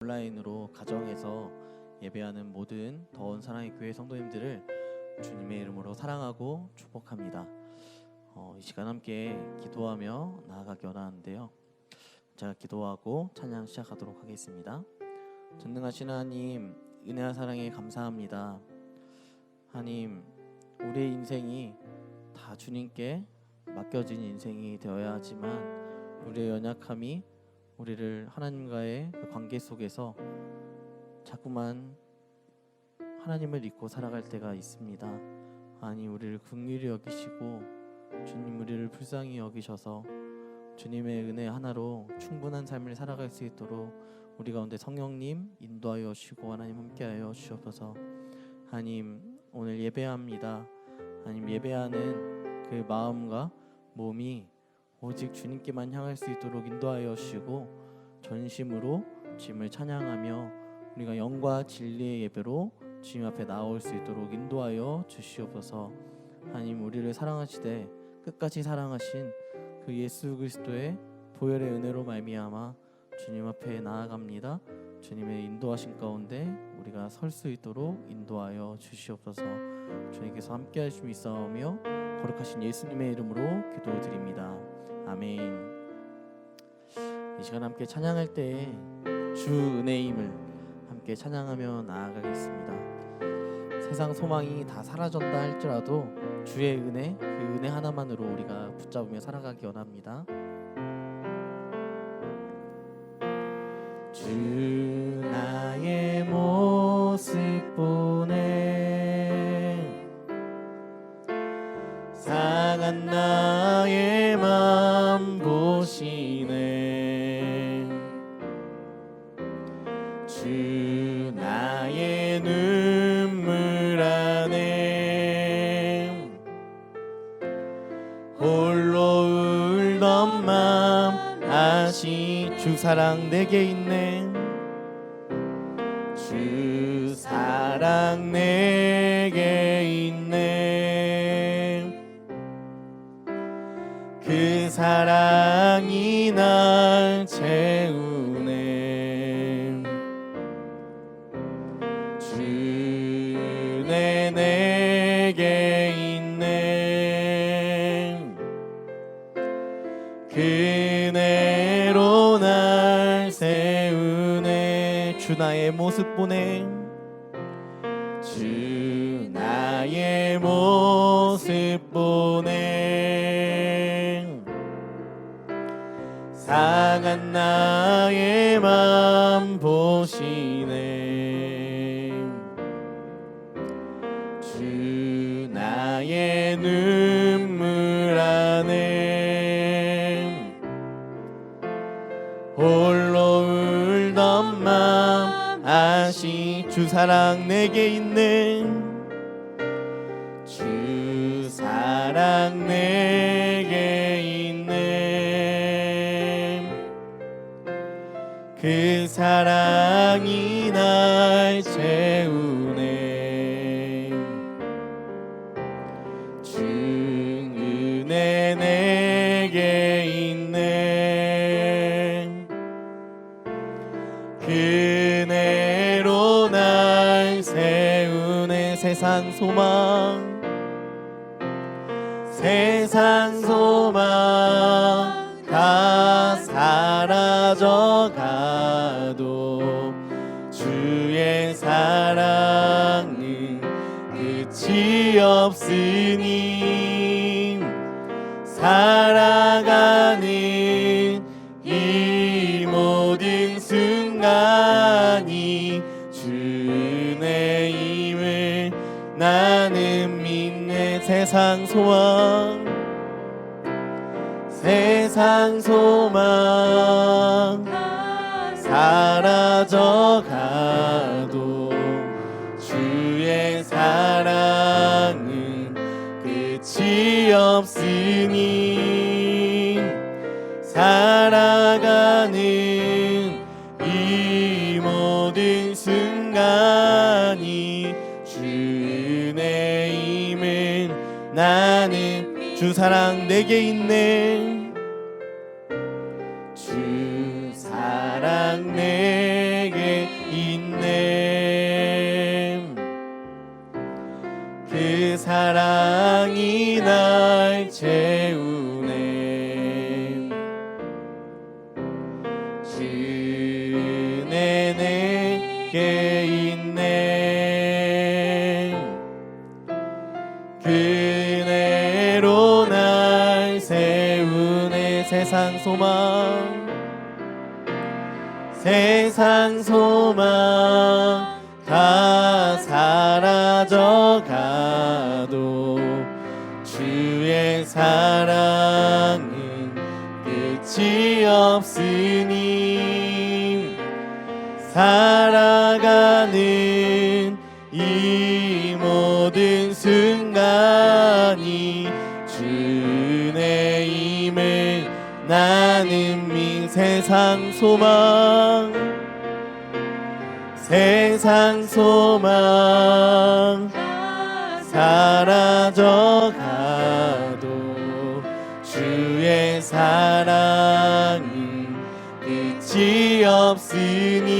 온라인으로 가정에서 예배하는 모든 더운 사랑의 교회 성도님들을 주님의 이름으로 사랑하고 축복합니다. 이 시간 함께 기도하며 나아가기 원하는데요. 제가 기도하고 찬양 시작하도록 하겠습니다. 전능하신 하나님, 은혜와 사랑에 감사합니다. 하나님, 우리의 인생이 다 주님께 맡겨진 인생이 되어야 하지만 우리의 연약함이 우리를 하나님과의 그 관계 속에서 자꾸만 하나님을 잊고 살아갈 때가 있습니다. 하나님, 우리를 긍휼히 여기시고 주님 우리를 불쌍히 여기셔서 주님의 은혜 하나로 충분한 삶을 살아갈 수 있도록 우리 가운데 성령님 인도하여 주시고 하나님 함께하여 주옵소서. 하나님, 오늘 예배합니다. 하나님, 예배하는 그 마음과 몸이 오직 주님께만 향할 수 있도록 인도하여 주시고 전심으로 주님을 찬양하며 우리가 영과 진리의 예배로 주님 앞에 나올 수 있도록 인도하여 주시옵소서. 하나님, 우리를 사랑하시되 끝까지 사랑하신 그 예수 그리스도의 보혈의 은혜로 말미암아 주님 앞에 나아갑니다. 주님의 인도하신 가운데 우리가 설 수 있도록 인도하여 주시옵소서. 주님께서 함께 하심이 있사오며 거룩하신 예수님의 이름으로 기도드립니다. 아멘. 이 시간 함께 찬양할 때에 주 은혜임을 함께 찬양하며 나아가겠습니다. 세상 소망이 다 사라졌다 할지라도 주의 은혜, 그 은혜 하나만으로 우리가 붙잡으며 살아가기 원합니다. 주 나의 모습 보네, 상한 나의 맘 보시네. 주 나의 눈물 안에 홀로 울던 맘 아시. 주 사랑 내게 있네, 주 사랑 내게 있네. 그 사랑이 날 채우네. 주네 내게 있네. 그네로 날 세우네. 주 나의 모습 보네, 주 나의 모습 보네. 상한 나의 맘 보시네. 주 나의 눈물 안에 홀로 울던 맘 아시. 주 사랑 내게 있네, 주 사랑 내게 있네. 그 사랑이 날 채우네. 주 은혜 내게 있네. 그네로 날 세우네. 세상 소망, 세상 소망 다 사라져가도 주의 사랑은 끝이 없으니 살아가는 이 모든 순간이 주의 힘을 나는 믿네. 세상 소망, 세상 소망 사라져가도 주의 사랑은 끝이 없으니 살아가는 이 모든 순간이 주의 힘을 나는. 주 사랑 내게 있네, 주 사랑 내게 함께 있네. 그네로 날 세우네. 세상 소망 다 사라져가도 주의 사랑은 끝이 없으니 살아가는 이 모든 순간이 주의 힘을 나는 민. 세상 소망 사라져가도 주의 사랑은 끝이 없으니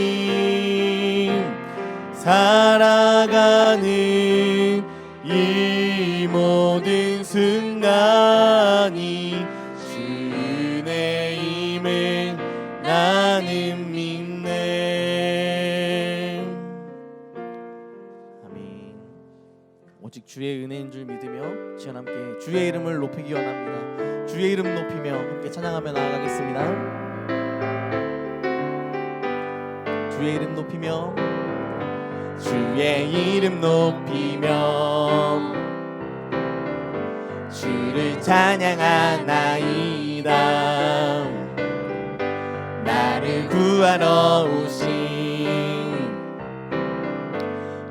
살아가는 이 모든 순간이 주의 힘을 나는 믿네. 아멘. 오직 주의 은혜인 줄 믿으며 지연 함께 주의 이름을 높이기 원합니다. 주의 이름 높이며 함께 찬양하며 나아가겠습니다. 주의 이름 높이며 주의 이름 높이며 주를 찬양하나이다. 나를 구하러 오신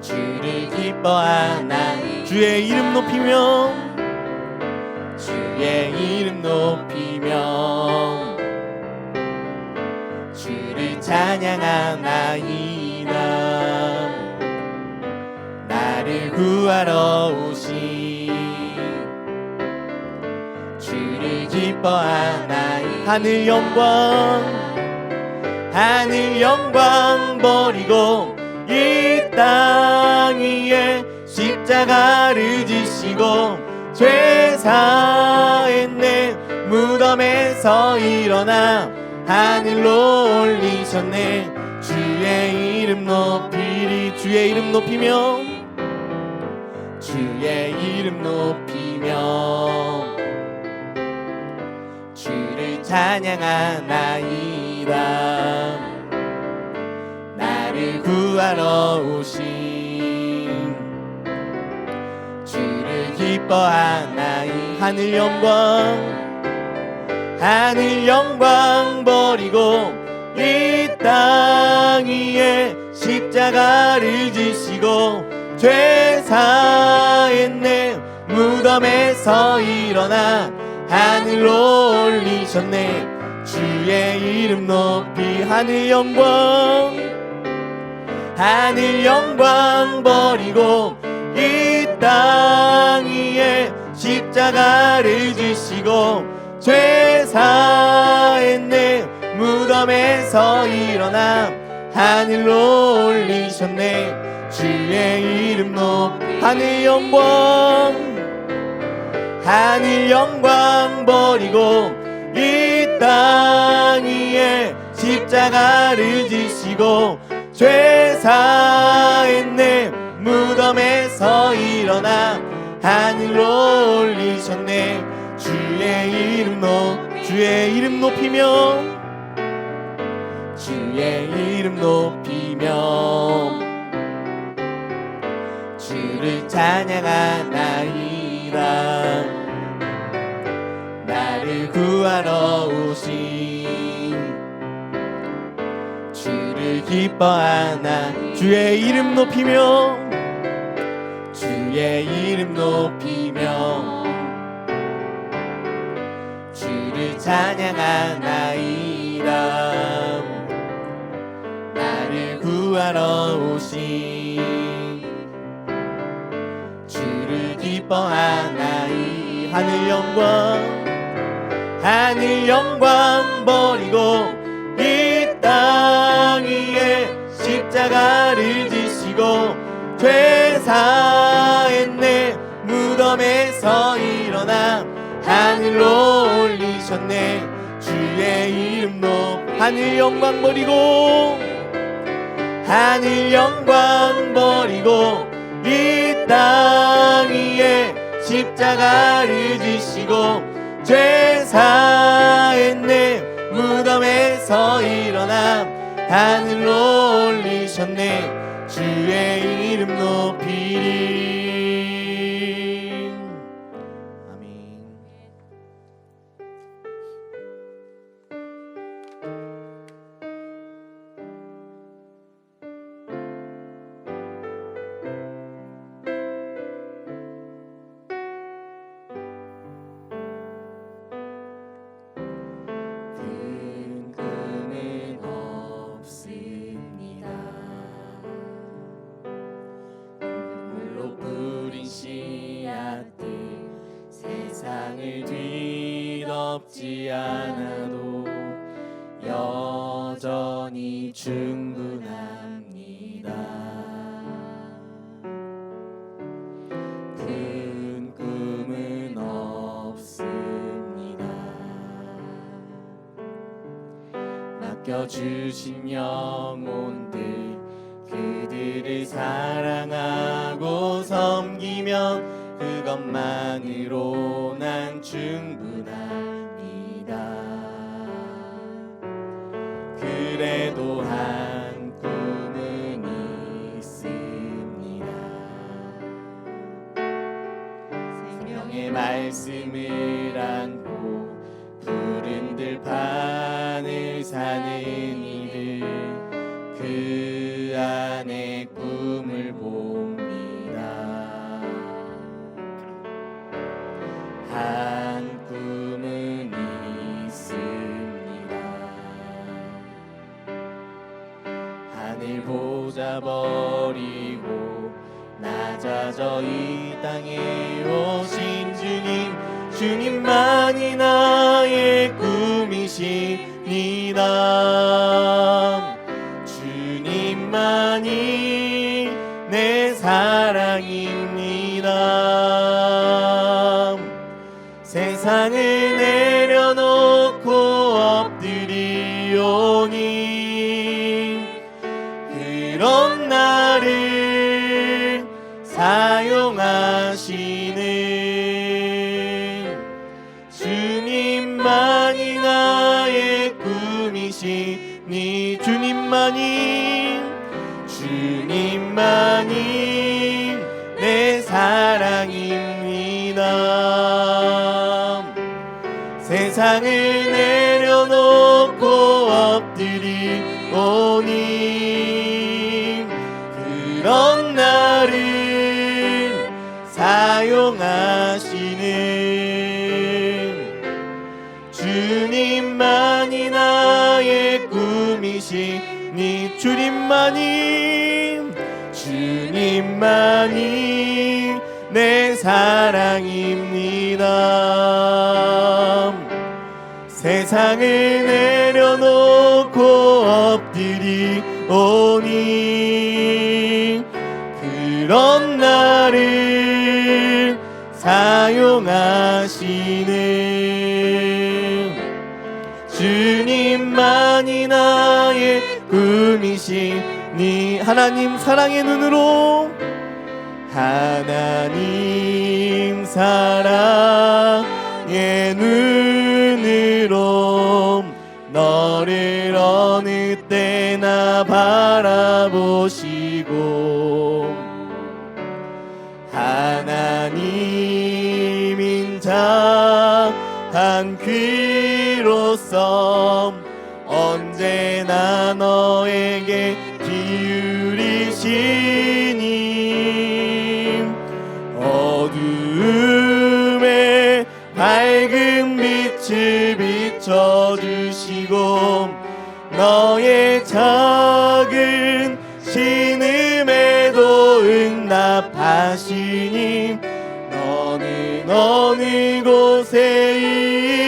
주를 기뻐하나이다. 주의 이름 높이며 주의 이름 높이며 주를 찬양하나이다. 나를 구하러 오신 주를 기뻐하나이다. 하늘 영광 버리고 이 땅 위에 십자가를 지시고 죄 사했네. 무덤에서 일어나 하늘로 올리셨네. 주의 이름 높이리. 주의 이름 높이며 주의 이름 높이며 주를 찬양하나이다. 나를 구하러 오신 주를 기뻐하나이. 하늘 영광 버리고 이 땅 위에 십자가를 지시고 죄 사했네. 무덤에서 일어나 하늘로 올리셨네. 주의 이름 높이. 하늘 영광 버리고 이 땅 위에 십자가를 지시고 죄 사했네. 무덤에서 일어나 하늘로 올리셨네. 주의 이름 높이. 하늘 영광 버리고 이 땅 위에 십자가를 지시고 죄 사했네. 무덤에서 일어나 하늘로 올리셨네. 주의 이름 높이며 주의 이름 높이며 주를 찬양하나이다. 나를 구하러 오신 주를 기뻐하나. 주의 이름 높이며 주의 이름 높이며 주를 찬양하나이다. 나를 구하러 오신 주를 기뻐하나이. 하늘 영광 버리고 이 땅 위에 십자가를 지시고 죄 사했네. 무덤에서 일어나 하늘로 올리셨네. 주의 이름 높이. 하늘 영광 버리고 하늘 영광 버리고 이 땅 위에 십자가를 지시고 죄 사했네. 무덤에서 일어나 하늘로 올리셨네. 주의 이름 높이리. 아멘. 세상을 뒤덮지 않아도 여전히 충분합니다. 큰 꿈은 없습니다. 맡겨주신 영혼들 그들을 사랑하고 섬기면 그것만으로 난 충분합니다. 그래도 한 꿈은 있습니다. 생명의 말씀을 안고 푸른 들판을 사는 이들 그 안에 꿈을 봅니다. 한 꿈은 있습니다. 하늘 보자 버리고 낮아져 이 땅에 오신 주님, 주님만이 나의 꿈이십니다. 주님만이 내 사랑입니다. 세상을 내려놓고 엎드리오니 그런 나를 사용하시는 주님만이 나의 꿈이시니 주님만이 내 사랑입니다. 세상을 내려놓고 엎드리오니 그런 나를 사용하시는 주님만이 나의 꿈이시니 주님만이 내 사랑입니다. 세상을 내려놓고 엎드리오니 그런 나를 사용하시는 주님만이 나의 꿈이시니 하나님 사랑의 눈으로 너를 어느 때나 바라보시고 하나님 인자한 귀로서 언제나 너에게 기울이시니 어두움에 밝은 빛을 비춰주시고 너의 작은 신음에도 응답하시니 너는 어느 곳에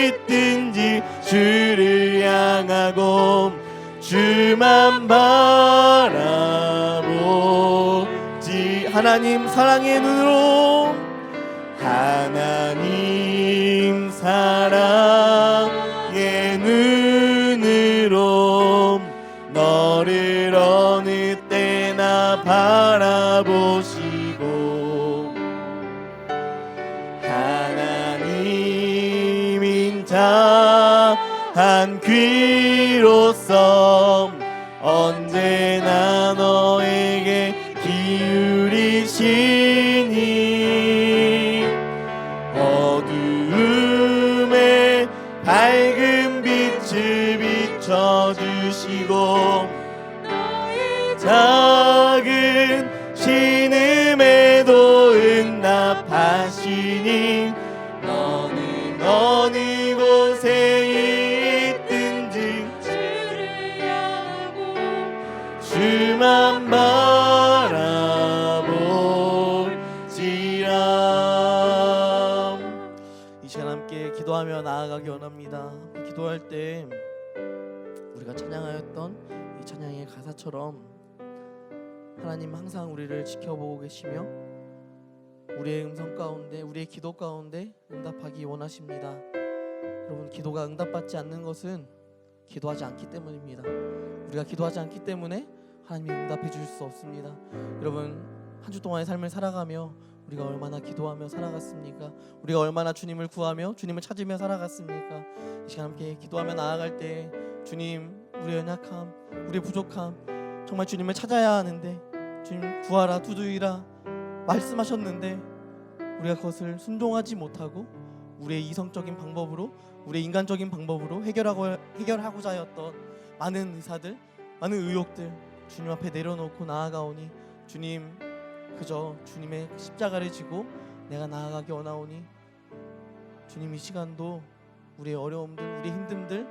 있든지 주를 향하고 주만 바라보지 하나님 사랑의 눈으로 하나님 사랑의 눈으로 너를 어느 때나 바라보시고 하나님인 자 한 귀로서 언제나 너에게 기울이시니 어두움에 밝은 빛을 비춰주시고 너의 작은 신음에도 응답하시니 너는 어느 곳에 있든지 주를 향하고 주만 바라볼지라. 이 시간 함께 기도하며 나아가기 원합니다. 기도할 때 우리가 찬양하였던 이 찬양의 가사처럼 하나님 항상 우리를 지켜보고 계시며 우리의 음성 가운데, 우리의 기도 가운데 응답하기 원하십니다. 여러분, 기도가 응답받지 않는 것은 기도하지 않기 때문입니다. 우리가 기도하지 않기 때문에 하나님이 응답해 주실 수 없습니다. 여러분, 한 주 동안의 삶을 살아가며 우리가 얼마나 기도하며 살아갔습니까? 우리가 얼마나 주님을 구하며 주님을 찾으며 살아갔습니까? 이 시간 함께 기도하며 나아갈 때 주님, 우리의 연약함, 우리의 부족함 정말 주님을 찾아야 하는데 주님 구하라 두드리라 말씀하셨는데 우리가 그것을 순종하지 못하고 우리의 이성적인 방법으로, 우리의 인간적인 방법으로 해결하고자 하였던 많은 의사들, 많은 의욕들 주님 앞에 내려놓고 나아가오니 주님, 그저 주님의 십자가를 지고 내가 나아가기 원하오니 주님, 이 시간도 우리의 어려움들, 우리의 힘듦들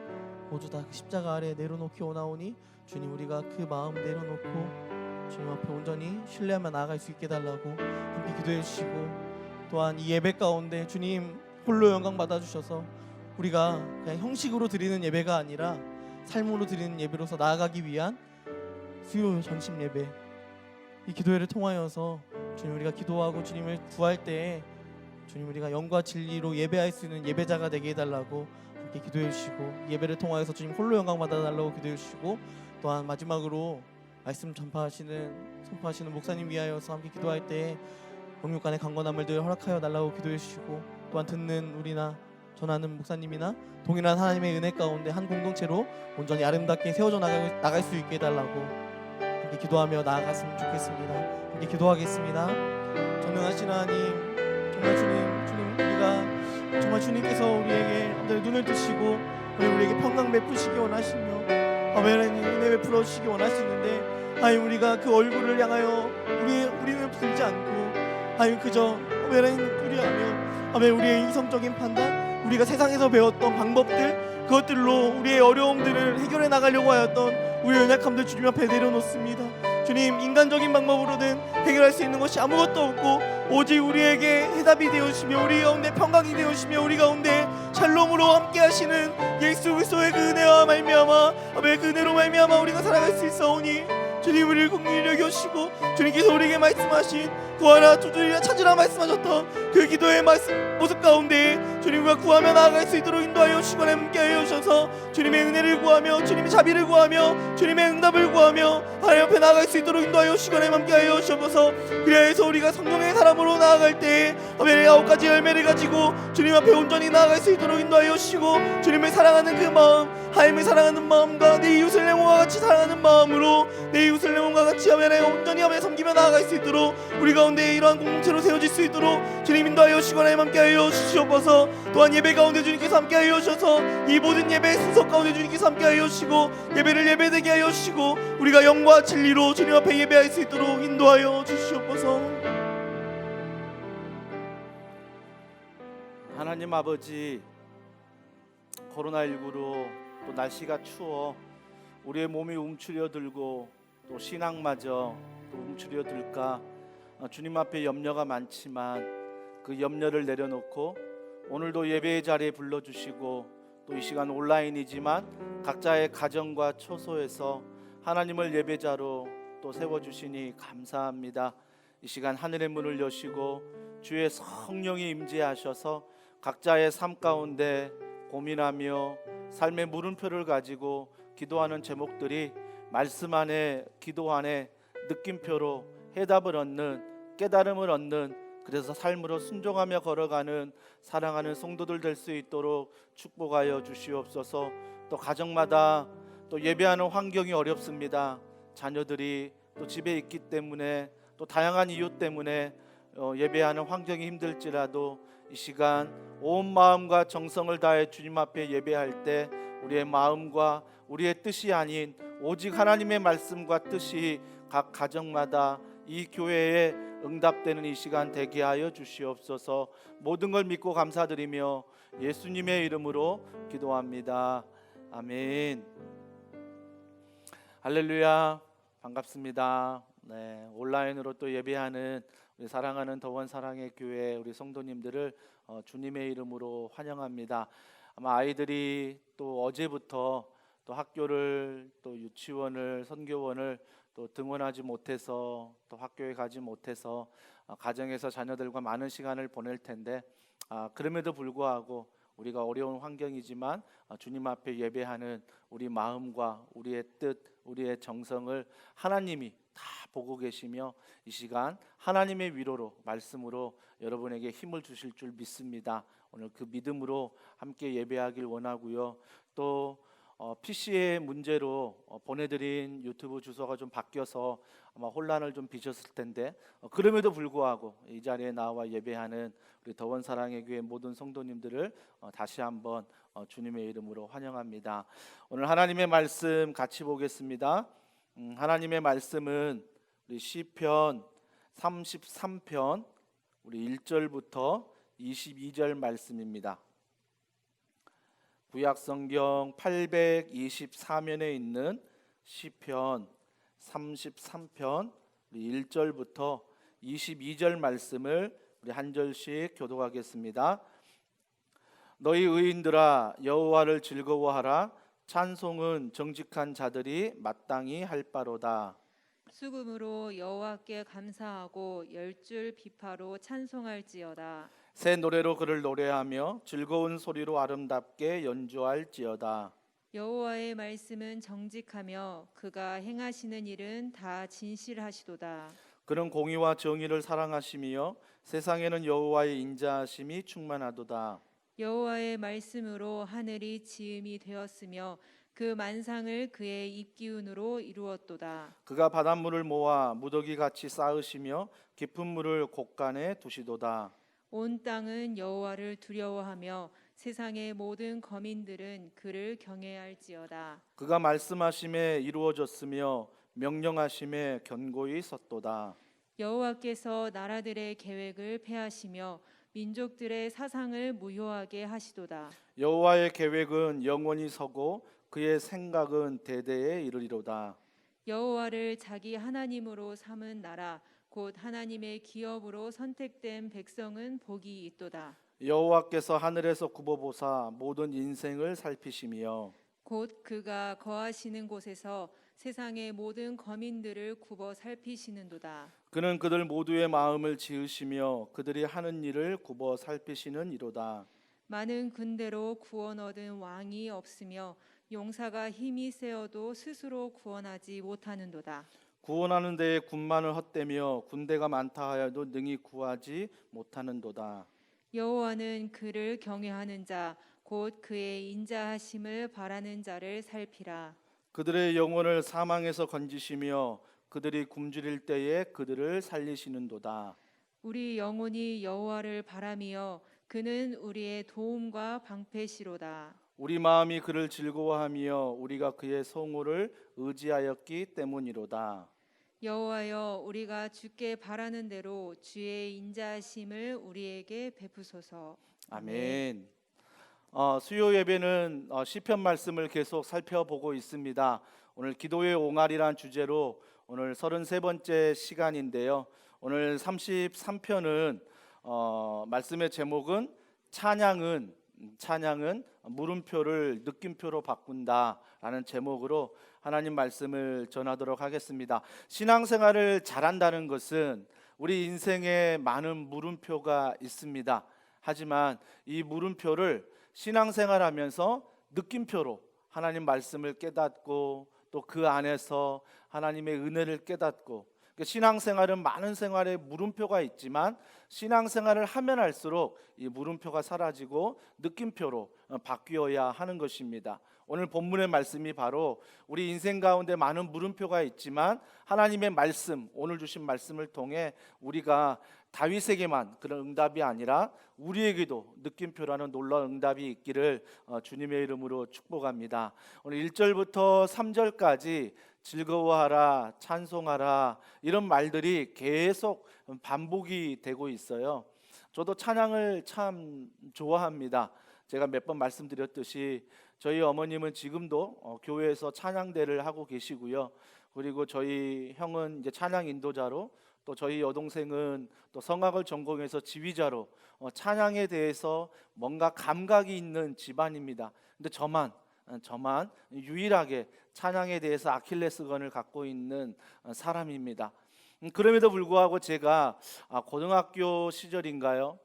모두 다 그 십자가 아래 내려놓기 원하오니 주님, 우리가 그 마음 내려놓고 주님 앞에 온전히 신뢰하며 나아갈 수 있게 달라고 함께 기도해 주시고, 또한 이 예배 가운데 주님 홀로 영광 받아주셔서 우리가 그냥 형식으로 드리는 예배가 아니라 삶으로 드리는 예배로서 나아가기 위한 수요 전심 예배, 이 기도회를 통하여서 주님, 우리가 기도하고 주님을 구할 때 주님, 우리가 영과 진리로 예배할 수 있는 예배자가 되게 해달라고 함께 기도해 주시고, 예배를 통하여서 주님 홀로 영광 받아달라고 기도해 주시고, 또한 마지막으로 말씀 선포하시는 목사님 위하여서 함께 기도할 때 영육간의 강건함을 늘 허락하여 달라고 기도해 주시고, 또한 듣는 우리나 전하는 목사님이나 동일한 하나님의 은혜 가운데 한 공동체로 온전히 아름답게 세워져 나갈 수 있게 해달라고 함께 기도하며 나아갔으면 좋겠습니다. 함께 기도하겠습니다. 전능하신 하나님, 정말 주님, 우리가 정말 주님께서 우리에게 눈을 뜨시고 우리에게 평강 베푸시기 원하시며 하나님 은혜 베풀어 주시기 원하시는데, 하나님 우리가 그 얼굴을 향하여 우리는 들지 않고 하나님 그저 하나님 두려워하며 하나님 우리의 이성적인 판단, 우리가 세상에서 배웠던 방법들, 그것들로 우리의 어려움들을 해결해 나가려고 하였던 우리의 연약함들 주님 앞에 내려놓습니다. 주님, 인간적인 방법으로는 해결할 수 있는 것이 아무것도 없고 오직 우리에게 해답이 되어주시며 우리 가운데 평강이 되어주시며 우리 가운데 샬롬으로 함께 하시는 예수 그리스도의 그 은혜와 말미암아, 그 은혜로 말미암아 우리가 살아갈 수 있사오니 주님, 우리를 긍휼히 여겨주시고 주님께서 우리에게 말씀하신 구하라 두드리라 찾으라 말씀하셨던 그 기도의 모습 가운데 주님과 구하며 나아갈 수 있도록 인도하여 주시고 함께하여 주셔서 주님의 은혜를 구하며 주님의 자비를 구하며 주님의 응답을 구하며 하나님 앞에 나아갈 수 있도록 인도하여 주시고 함께하여 주셔서, 그리하여서 우리가 성령의 사람으로 나아갈 때 아멘 9가지 열매를 가지고 주님 앞에 온전히 나아갈 수 있도록 인도하여 주시고, 주님을 사랑하는 그 마음, 하나님을 사랑하는 마음과 내 이웃을 내 몸과 같이 사랑하는 마음으로 내 이웃을 내 몸과 같이 하면에 온전히 하며 섬기며 나아갈 수 있도록 우리 가운데 이러한 공동체로 세워질 수 있도록 주님 인도하여 주시고 하나님 함께하여 주시옵소서. 또한 예배 가운데 주님께서 함께하여 주셔서 이 모든 예배 순서 가운데 주님께서 함께하여 주시고 예배를 예배되게 하여 주시고 우리가 영과 진리로 주님 앞에 예배할 수 있도록 인도하여 주시옵소서. 하나님 아버지, 코로나19로 또 날씨가 추워 우리의 몸이 움츠려들고 또 신앙마저 또 움츠려들까 주님 앞에 염려가 많지만 그 염려를 내려놓고 오늘도 예배의 자리에 불러주시고 또 이 시간 온라인이지만 각자의 가정과 처소에서 하나님을 예배자로 또 세워주시니 감사합니다. 이 시간 하늘의 문을 여시고 주의 성령이 임재하셔서 각자의 삶 가운데 고민하며 삶의 물음표를 가지고 기도하는 제목들이 말씀 안에, 기도 안에 느낌표로 해답을 얻는, 깨달음을 얻는, 그래서 삶으로 순종하며 걸어가는 사랑하는 성도들 될 수 있도록 축복하여 주시옵소서. 또 가정마다 또 예배하는 환경이 어렵습니다. 자녀들이 또 집에 있기 때문에, 또 다양한 이유 때문에 예배하는 환경이 힘들지라도 이 시간 온 마음과 정성을 다해 주님 앞에 예배할 때 우리의 마음과 우리의 뜻이 아닌 오직 하나님의 말씀과 뜻이 각 가정마다 이 교회에 응답되는 이 시간 되게 하여 주시옵소서. 모든 걸 믿고 감사드리며 예수님의 이름으로 기도합니다. 아멘. 할렐루야. 반갑습니다. 네, 온라인으로 또 예배하는 우리 사랑하는 더원 사랑의 교회 우리 성도님들을 주님의 이름으로 환영합니다. 아마 아이들이 또 어제부터 또 학교를, 또 유치원을, 선교원을 또 등원하지 못해서, 또 학교에 가지 못해서 가정에서 자녀들과 많은 시간을 보낼 텐데, 그럼에도 불구하고 우리가 어려운 환경이지만 주님 앞에 예배하는 우리 마음과 우리의 뜻, 우리의 정성을 하나님이 다 보고 계시며 이 시간 하나님의 위로로, 말씀으로 여러분에게 힘을 주실 줄 믿습니다. 오늘 그 믿음으로 함께 예배하길 원하고요. 또 PC의 문제로 보내드린 유튜브 주소가 좀 바뀌어서 아마 혼란을 좀 빚었을 텐데, 그럼에도 불구하고 이 자리에 나와 예배하는 우리 더원 사랑의 교회 모든 성도님들을 다시 한번 주님의 이름으로 환영합니다. 오늘 하나님의 말씀 같이 보겠습니다. 하나님의 말씀은 우리 시편 33편 우리 1절부터 22절 말씀입니다. 구약성경 824면에 있는 시편 33편 1절부터 22절 말씀을 우리 한 절씩 교독하겠습니다. 너희 의인들아 여호와를 즐거워하라. 찬송은 정직한 자들이 마땅히 할 바로다. 수금으로 여호와께 감사하고 열줄 비파로 찬송할지어다. 새 노래로 그를 노래하며 즐거운 소리로 아름답게 연주할지어다. 여호와의 말씀은 정직하며 그가 행하시는 일은 다 진실하시도다. 그는 공의와 정의를 사랑하시며 세상에는 여호와의 인자하심이 충만하도다. 여호와의 말씀으로 하늘이 지음이 되었으며 그 만상을 그의 입기운으로 이루었도다. 그가 바닷물을 모아 무더기 같이 쌓으시며 깊은 물을 곳간에 두시도다. 온 땅은 여호와를 두려워하며 세상의 모든 거민들은 그를 경외할지어다. 그가 말씀하심에 이루어졌으며 명령하심에 견고히 섰도다. 여호와께서 나라들의 계획을 폐하시며 민족들의 사상을 무효하게 하시도다. 여호와의 계획은 영원히 서고 그의 생각은 대대에 이르리로다. 여호와를 자기 하나님으로 삼은 나라 곧 하나님의 기업으로 선택된 백성은 복이 있도다. 여호와께서 하늘에서 굽어보사 모든 인생을 살피시며 곧 그가 거하시는 곳에서 세상의 모든 거민들을 굽어 살피시는도다. 그는 그들 모두의 마음을 지으시며 그들이 하는 일을 굽어 살피시는 이로다. 많은 군대로 구원 얻은 왕이 없으며 용사가 힘이 세어도 스스로 구원하지 못하는도다. 구원하는 데에 군만을 헛되며 군대가 많다 하여도 능히 구하지 못하는도다. 여호와는 그를 경외하는 자 곧 그의 인자하심을 바라는 자를 살피라. 그들의 영혼을 사망에서 건지시며 그들이 굶주릴 때에 그들을 살리시는도다. 우리 영혼이 여호와를 바라며 그는 우리의 도움과 방패시로다. 우리 마음이 그를 즐거워하며 우리가 그의 성호를 의지하였기 때문이로다. 여호와여 우리가 주께 바라는 대로 주의 인자하심을 우리에게 베푸소서. 아멘. 수요 예배는 시편 말씀을 계속 살펴보고 있습니다. 오늘 기도의 옹알이란 주제로 오늘 33번째 시간인데요. 오늘 33편은 말씀의 제목은 찬양은 물음표를 느낌표로 바꾼다라는 제목으로 하나님 말씀을 전하도록 하겠습니다. 신앙생활을 잘한다는 것은 우리 인생에 많은 물음표가 있습니다. 하지만 이 물음표를 신앙생활하면서 느낌표로 하나님 말씀을 깨닫고 또 그 안에서 하나님의 은혜를 깨닫고, 신앙생활은 많은 생활에 물음표가 있지만 신앙생활을 하면 할수록 이 물음표가 사라지고 느낌표로 바뀌어야 하는 것입니다. 오늘 본문의 말씀이 바로 우리 인생 가운데 많은 물음표가 있지만 하나님의 말씀, 오늘 주신 말씀을 통해 우리가 다윗에게만 그런 응답이 아니라 우리에게도 느낌표라는 놀라운 응답이 있기를 주님의 이름으로 축복합니다. 오늘 1절부터 3절까지 즐거워하라, 찬송하라, 이런 말들이 계속 반복이 되고 있어요. 저도 찬양을 참 좋아합니다. 제가 몇 번 말씀드렸듯이 저희 어머님은 지금도 교회에서 찬양대를 하고 계시고요. 그리고 저희 형은 이제 찬양 인도자로, 또 저희 여동생은 또 성악을 전공해서 지휘자로 찬양에 대해서 뭔가 감각이 있는 집안입니다. 근데 저만 유일하게 찬양에 대해서 아킬레스건을 갖고 있는 사람입니다. 그럼에도 불구하고 제가 고등학교 시절인가요?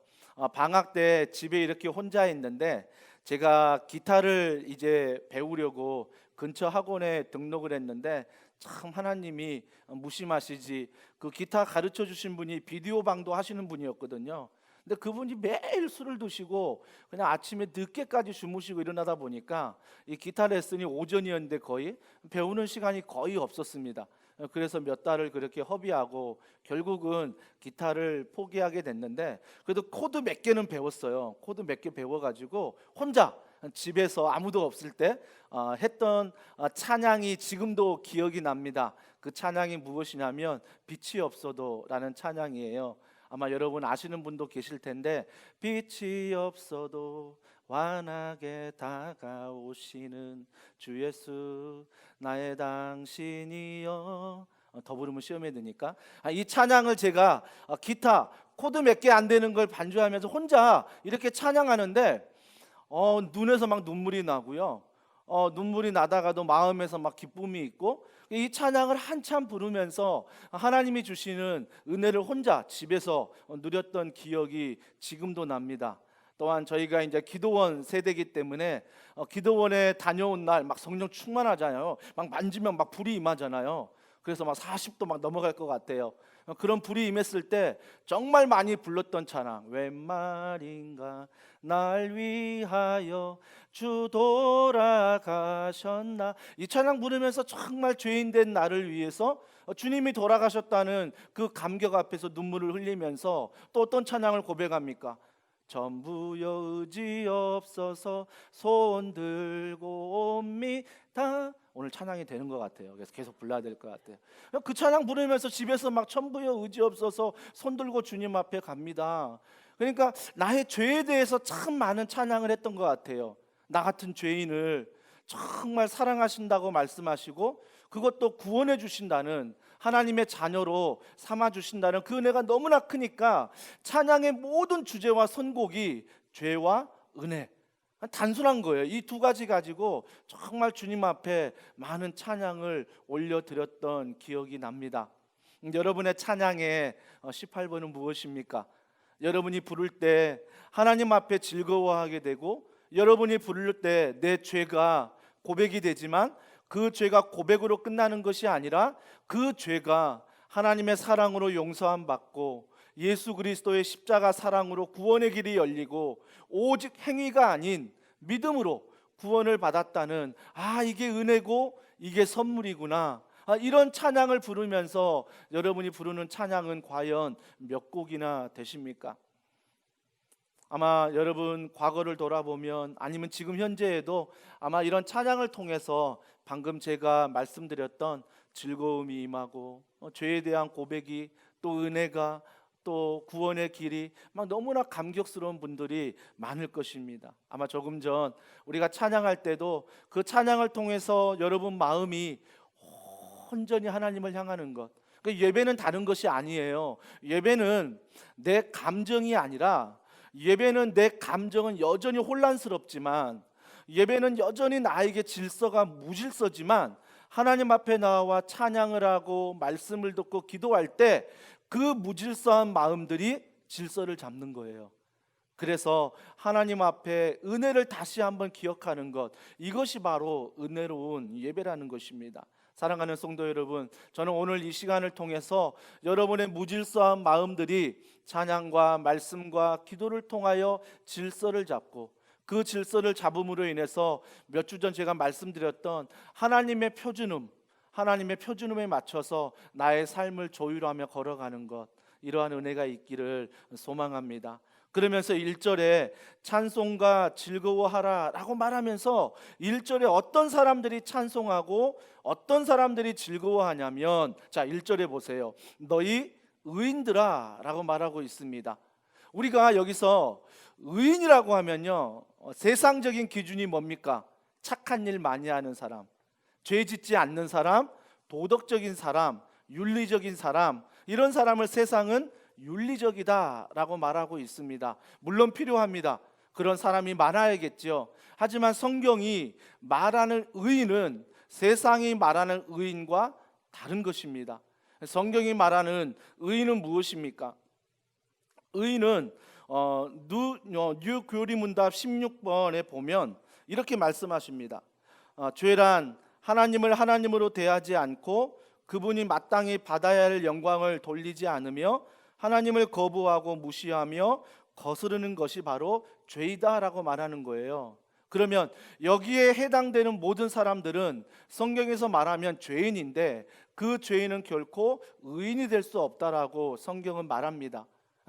방학 때 집에 이렇게 혼자 있는데 제가 기타를 이제 배우려고 근처 학원에 등록을 했는데 참 하나님이 무심하시지, 그 기타 가르쳐 주신 분이 비디오 방도 하시는 분이었거든요. 근데 그분이 매일 술을 드시고 그냥 아침에 늦게까지 주무시고 일어나다 보니까 이 기타 레슨이 오전이었는데 거의 배우는 시간이 거의 없었습니다. 그래서 몇 달을 그렇게 허비하고 결국은 기타를 포기하게 됐는데, 그래도 코드 몇 개는 배웠어요. 코드 몇 개 배워가지고 혼자 집에서 아무도 없을 때 했던 찬양이 지금도 기억이 납니다. 그 찬양이 무엇이냐면 빛이 없어도 라는 찬양이에요. 아마 여러분 아시는 분도 계실 텐데, 빛이 없어도 환하게 다가오시는 주 예수 나의 당신이여. 더 부르면 시험에 드니까 이 찬양을 제가 기타 코드 몇 개 안 되는 걸 반주하면서 혼자 이렇게 찬양하는데 눈에서 막 눈물이 나고요. 눈물이 나다가도 마음에서 막 기쁨이 있고, 이 찬양을 한참 부르면서 하나님이 주시는 은혜를 혼자 집에서 누렸던 기억이 지금도 납니다. 또한 저희가 이제 기도원 세대이기 때문에 기도원에 다녀온 날 막 성령 충만하잖아요. 막 만지면 막 불이 임하잖아요. 그래서 막 40도 막 넘어갈 것 같아요. 그런 불이 임했을 때 정말 많이 불렀던 찬양, 웬 말인가 날 위하여 주 돌아가셨나. 이 찬양 부르면서 정말 죄인된 나를 위해서 주님이 돌아가셨다는 그 감격 앞에서 눈물을 흘리면서 또 어떤 찬양을 고백합니까? 전부여 의지 없어서 손 들고 옵니다. 오늘 찬양이 되는 것 같아요. 그래서 계속 불러야 될 것 같아요. 그 찬양 부르면서 집에서 막 전부여 의지 없어서 손 들고 주님 앞에 갑니다. 그러니까 나의 죄에 대해서 참 많은 찬양을 했던 것 같아요. 나 같은 죄인을 정말 사랑하신다고 말씀하시고 그것도 구원해 주신다는, 하나님의 자녀로 삼아 주신다는 그 은혜가 너무나 크니까 찬양의 모든 주제와 선곡이 죄와 은혜, 단순한 거예요. 이 두 가지 가지고 정말 주님 앞에 많은 찬양을 올려드렸던 기억이 납니다. 여러분의 찬양의 18번은 무엇입니까? 여러분이 부를 때 하나님 앞에 즐거워하게 되고, 여러분이 부를 때 내 죄가 고백이 되지만 그 죄가 고백으로 끝나는 것이 아니라 그 죄가 하나님의 사랑으로 용서함 받고 예수 그리스도의 십자가 사랑으로 구원의 길이 열리고 오직 행위가 아닌 믿음으로 구원을 받았다는, 이게 은혜고 이게 선물이구나. 이런 찬양을 부르면서 여러분이 부르는 찬양은 과연 몇 곡이나 되십니까? 아마 여러분 과거를 돌아보면, 아니면 지금 현재에도 아마 이런 찬양을 통해서 방금 제가 말씀드렸던 즐거움이 임하고 죄에 대한 고백이, 또 은혜가, 또 구원의 길이 막 너무나 감격스러운 분들이 많을 것입니다. 아마 조금 전 우리가 찬양할 때도 그 찬양을 통해서 여러분 마음이 온전히 하나님을 향하는 것, 예배는 다른 것이 아니에요. 예배는 내 감정이 아니라, 예배는 내 감정은 여전히 혼란스럽지만, 예배는 여전히 나에게 질서가 무질서지만 하나님 앞에 나와 찬양을 하고 말씀을 듣고 기도할 때 그 무질서한 마음들이 질서를 잡는 거예요. 그래서 하나님 앞에 은혜를 다시 한번 기억하는 것, 이것이 바로 은혜로운 예배라는 것입니다. 사랑하는 성도 여러분, 저는 오늘 이 시간을 통해서 여러분의 무질서한 마음들이 찬양과 말씀과 기도를 통하여 질서를 잡고, 그 질서를 잡음으로 인해서 몇 주 전 제가 말씀드렸던 하나님의 표준음에 맞춰서 나의 삶을 조율하며 걸어가는 것, 이러한 은혜가 있기를 소망합니다. 그러면서 1절에 찬송과 즐거워하라 라고 말하면서 1절에 어떤 사람들이 찬송하고 어떤 사람들이 즐거워하냐면, 자 1절에 보세요. 너희 의인들아 라고 말하고 있습니다. 우리가 여기서 의인이라고 하면요, 세상적인 기준이 뭡니까? 착한 일 많이 하는 사람, 죄 짓지 않는 사람, 도덕적인 사람, 윤리적인 사람, 이런 사람을 세상은 윤리적이다라고 말하고 있습니다. 물론 필요합니다. 그런 사람이 많아야겠죠. 하지만 성경이 말하는 의인은 세상이 말하는 의인과 다른 것입니다. 성경이 말하는 의인은 무엇입니까? 의인은 뉴 교리문답 16번에 보면 이렇게 말씀하십니다. 죄란 하나님을 하나님으로 대하지 않고 그분이 마땅히 받아야 할 영광을 돌리지 않으며 하나님을 거부하고 무시하며 거스르는 것이 바로 죄이다라고 말하는 거예요. 그러면 여기에 해당되는 모든 사람들은 성경에서 말하면 죄인인데, 그 죄인은 결코 의인이 될 수 없다라고 성경은 말합니다.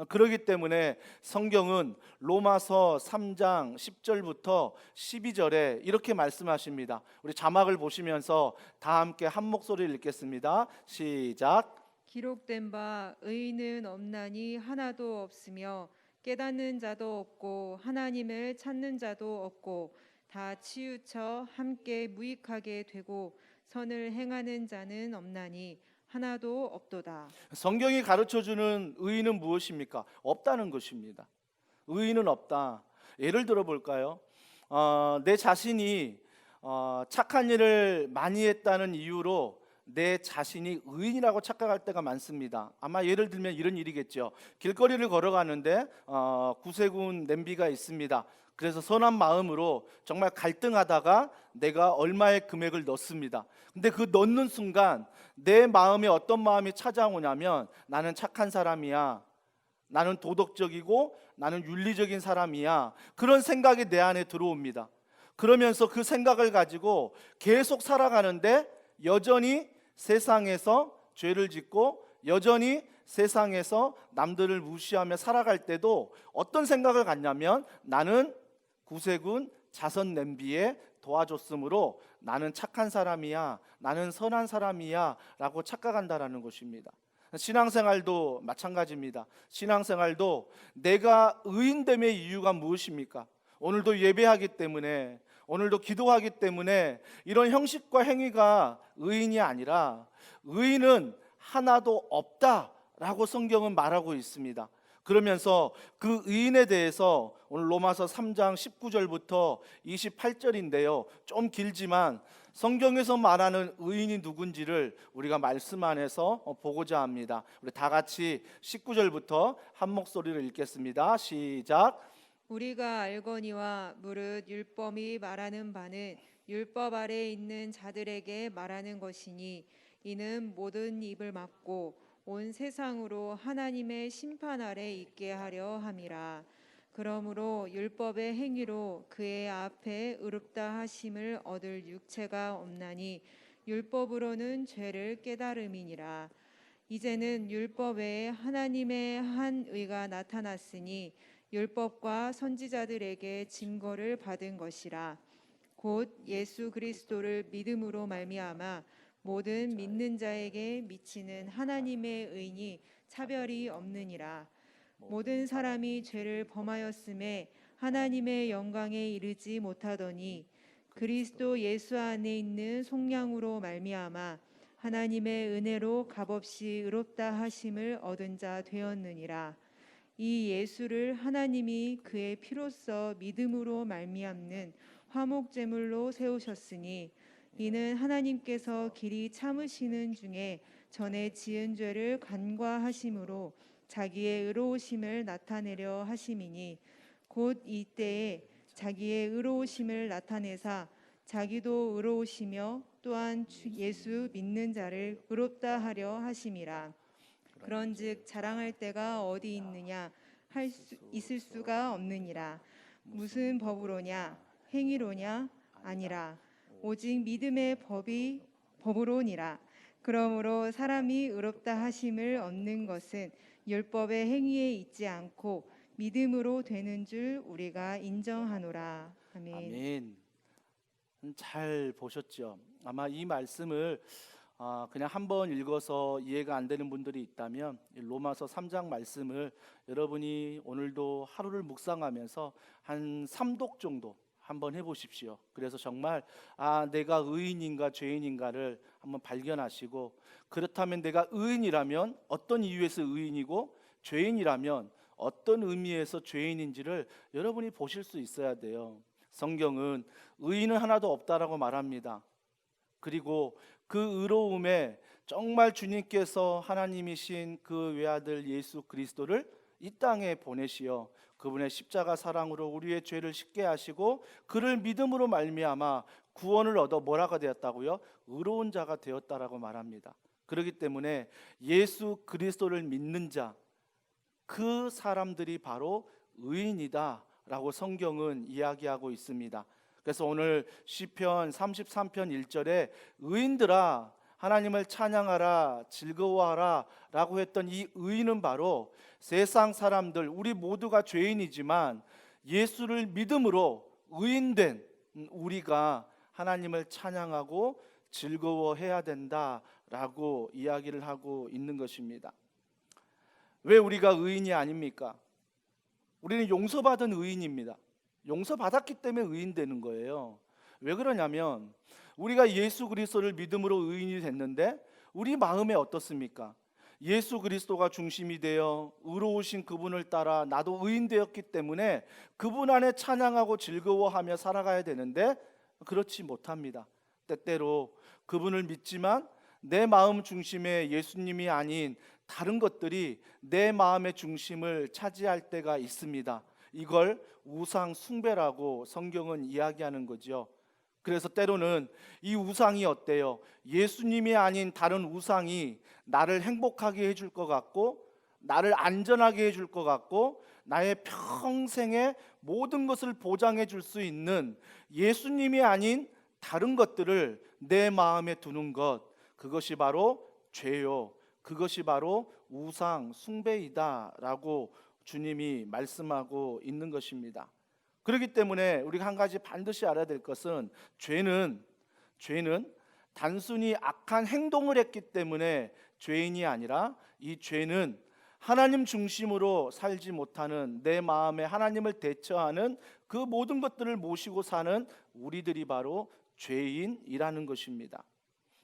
그렇기 때문에 성경은 로마서 3장 10절부터 12절에 이렇게 말씀하십니다. 우리 자막을 보시면서 다 함께 한 목소리를 읽겠습니다. 시작. 기록된 바 의인은 없나니 하나도 없으며 깨닫는 자도 없고 하나님을 찾는 자도 없고 다 치우쳐 함께 무익하게 되고 선을 행하는 자는 없나니 하나도 없도다. 성경이 가르쳐주는 의인은 무엇입니까? 없다는 것입니다. 의인은 없다. 예를 들어 볼까요? 내 자신이 착한 일을 많이 했다는 이유로 내 자신이 의인이라고 착각할 때가 많습니다. 아마 예를 들면 이런 일이겠죠. 길거리를 걸어가는데 구세군 냄비가 있습니다. 그래서 선한 마음으로 정말 갈등하다가 내가 얼마의 금액을 넣습니다. 근데 그 넣는 순간 내 마음에 어떤 마음이 찾아오냐면, 나는 착한 사람이야, 나는 도덕적이고 나는 윤리적인 사람이야, 그런 생각이 내 안에 들어옵니다. 그러면서 그 생각을 가지고 계속 살아가는데 여전히 세상에서 죄를 짓고 여전히 세상에서 남들을 무시하며 살아갈 때도 어떤 생각을 갖냐면, 나는 구세군 자선 냄비에 도와줬으므로 나는 착한 사람이야, 나는 선한 사람이야 라고 착각한다라는 것입니다. 신앙생활도 마찬가지입니다. 신앙생활도 내가 의인됨의 이유가 무엇입니까? 오늘도 예배하기 때문에, 오늘도 기도하기 때문에 이런 형식과 행위가 의인이 아니라 의인은 하나도 없다라고 성경은 말하고 있습니다. 그러면서 그 의인에 대해서 오늘 로마서 3장 19절부터 28절인데요, 좀 길지만 성경에서 말하는 의인이 누군지를 우리가 말씀 안에서 보고자 합니다. 우리 다 같이 19절부터 한 목소리로 읽겠습니다. 시작. 우리가 알거니와 무릇 율법이 말하는 바는 율법 아래 있는 자들에게 말하는 것이니, 이는 모든 입을 막고 온 세상으로 하나님의 심판 아래 있게 하려 함이라. 그러므로 율법의 행위로 그의 앞에 의롭다 하심을 얻을 육체가 없나니 율법으로는 죄를 깨달음이니라. 이제는 율법 외에 하나님의 한 의가 나타났으니 율법과 선지자들에게 증거를 받은 것이라. 곧 예수 그리스도를 믿음으로 말미암아 모든 믿는 자에게 미치는 하나님의 의인이 차별이 없느니라. 모든 사람이 죄를 범하였음에 하나님의 영광에 이르지 못하더니 그리스도 예수 안에 있는 속량으로 말미암아 하나님의 은혜로 값없이 의롭다 하심을 얻은 자 되었느니라. 이 예수를 하나님이 그의 피로써 믿음으로 말미암는 화목제물로 세우셨으니, 이는 하나님께서 길이 참으시는 중에 전에 지은 죄를 간과하심으로 자기의 의로우심을 나타내려 하심이니, 곧 이때에 자기의 의로우심을 나타내사 자기도 의로우시며 또한 예수 믿는 자를 의롭다 하려 하심이라. 그런즉 자랑할 때가 어디 있느냐 할 수 있을 수가 없느니라. 무슨 법으로냐 행위로냐 아니라 오직 믿음의 법으로니라. 그러므로 사람이 의롭다 하심을 얻는 것은 율법의 행위에 있지 않고 믿음으로 되는 줄 우리가 인정하노라. 아멘. 아멘. 잘 보셨죠? 아마 이 말씀을 그냥 한번 읽어서 이해가 안 되는 분들이 있다면 이 로마서 3장 말씀을 여러분이 오늘도 하루를 묵상하면서 한 3독 정도 한번 해보십시오. 그래서 정말 내가 의인인가 죄인인가를 한번 발견하시고, 그렇다면 내가 의인이라면 어떤 이유에서 의인이고 죄인이라면 어떤 의미에서 죄인인지를 여러분이 보실 수 있어야 돼요. 성경은 의인은 하나도 없다라고 말합니다. 그리고 그 의로움에 정말 주님께서 하나님이신 그 외아들 예수 그리스도를 이 땅에 보내시어 그분의 십자가 사랑으로 우리의 죄를 씻게 하시고 그를 믿음으로 말미암아 구원을 얻어 뭐라가 되었다고요? 의로운 자가 되었다라고 말합니다. 그렇기 때문에 예수 그리스도를 믿는 자, 그 사람들이 바로 의인이다라고 성경은 이야기하고 있습니다. 그래서 오늘 시편 33편 1절에 의인들아 하나님을 찬양하라 즐거워하라 라고 했던 이 의인은 바로 세상 사람들, 우리 모두가 죄인이지만 예수를 믿음으로 의인된 우리가 하나님을 찬양하고 즐거워해야 된다라고 이야기를 하고 있는 것입니다. 왜 우리가 의인이 아닙니까? 우리는 용서받은 의인입니다. 용서받았기 때문에 의인 되는 거예요. 왜 그러냐면 우리가 예수 그리스도를 믿음으로 의인이 됐는데 우리 마음에 어떻습니까? 예수 그리스도가 중심이 되어 의로우신 그분을 따라 나도 의인 되었기 때문에 그분 안에 찬양하고 즐거워하며 살아가야 되는데 그렇지 못합니다. 때때로 그분을 믿지만 내 마음 중심에 예수님이 아닌 다른 것들이 내 마음의 중심을 차지할 때가 있습니다. 이걸 우상 숭배라고 성경은 이야기하는 거죠. 그래서 때로는 이 우상이 어때요? 예수님이 아닌 다른 우상이 나를 행복하게 해줄 것 같고 나를 안전하게 해줄 것 같고 나의 평생의 모든 것을 보장해 줄 수 있는 예수님이 아닌 다른 것들을 내 마음에 두는 것, 그것이 바로 죄요. 그것이 바로 우상 숭배이다라고 주님이 말씀하고 있는 것입니다. 그렇기 때문에 우리가 한 가지 반드시 알아야 될 것은 죄는 단순히 악한 행동을 했기 때문에 죄인이 아니라 이 죄는 하나님 중심으로 살지 못하는 내 마음에 하나님을 대처하는 그 모든 것들을 모시고 사는 우리들이 바로 죄인이라는 것입니다.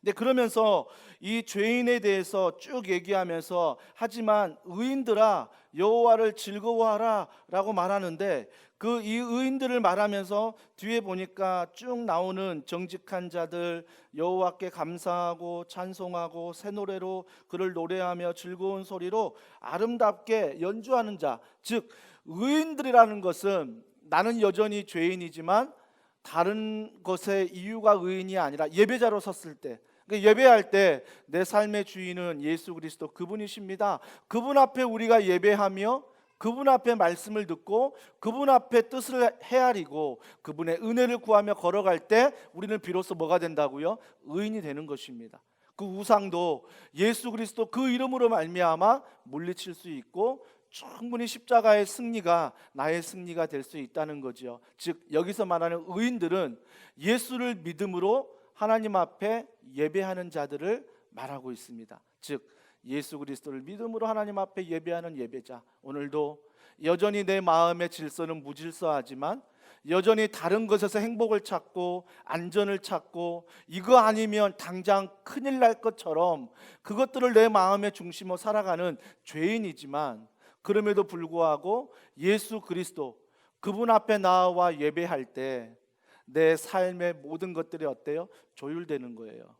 근데 그러면서 이 죄인에 대해서 쭉 얘기하면서 하지만 의인들아 여호와를 즐거워하라 라고 말하는데 그 이 의인들을 말하면서 뒤에 보니까 쭉 나오는 정직한 자들, 여호와께 감사하고 찬송하고 새 노래로 그를 노래하며 즐거운 소리로 아름답게 연주하는 자, 즉 의인들이라는 것은 나는 여전히 죄인이지만 다른 것의 이유가 의인이 아니라 예배자로 섰을 때, 예배할 때 내 삶의 주인은 예수 그리스도 그분이십니다. 그분 앞에 우리가 예배하며 그분 앞에 말씀을 듣고 그분 앞에 뜻을 헤아리고 그분의 은혜를 구하며 걸어갈 때 우리는 비로소 뭐가 된다고요? 의인이 되는 것입니다. 그 우상도 예수 그리스도 그 이름으로 말미암아 물리칠 수 있고 충분히 십자가의 승리가 나의 승리가 될 수 있다는 거죠. 즉 여기서 말하는 의인들은 예수를 믿음으로 하나님 앞에 예배하는 자들을 말하고 있습니다. 즉 예수 그리스도를 믿음으로 하나님 앞에 예배하는 예배자, 오늘도 여전히 내 마음의 질서는 무질서하지만 여전히 다른 것에서 행복을 찾고 안전을 찾고 이거 아니면 당장 큰일 날 것처럼 그것들을 내 마음의 중심으로 살아가는 죄인이지만 그럼에도 불구하고 예수 그리스도 그분 앞에 나와 예배할 때 내 삶의 모든 것들이 어때요? 조율되는 거예요.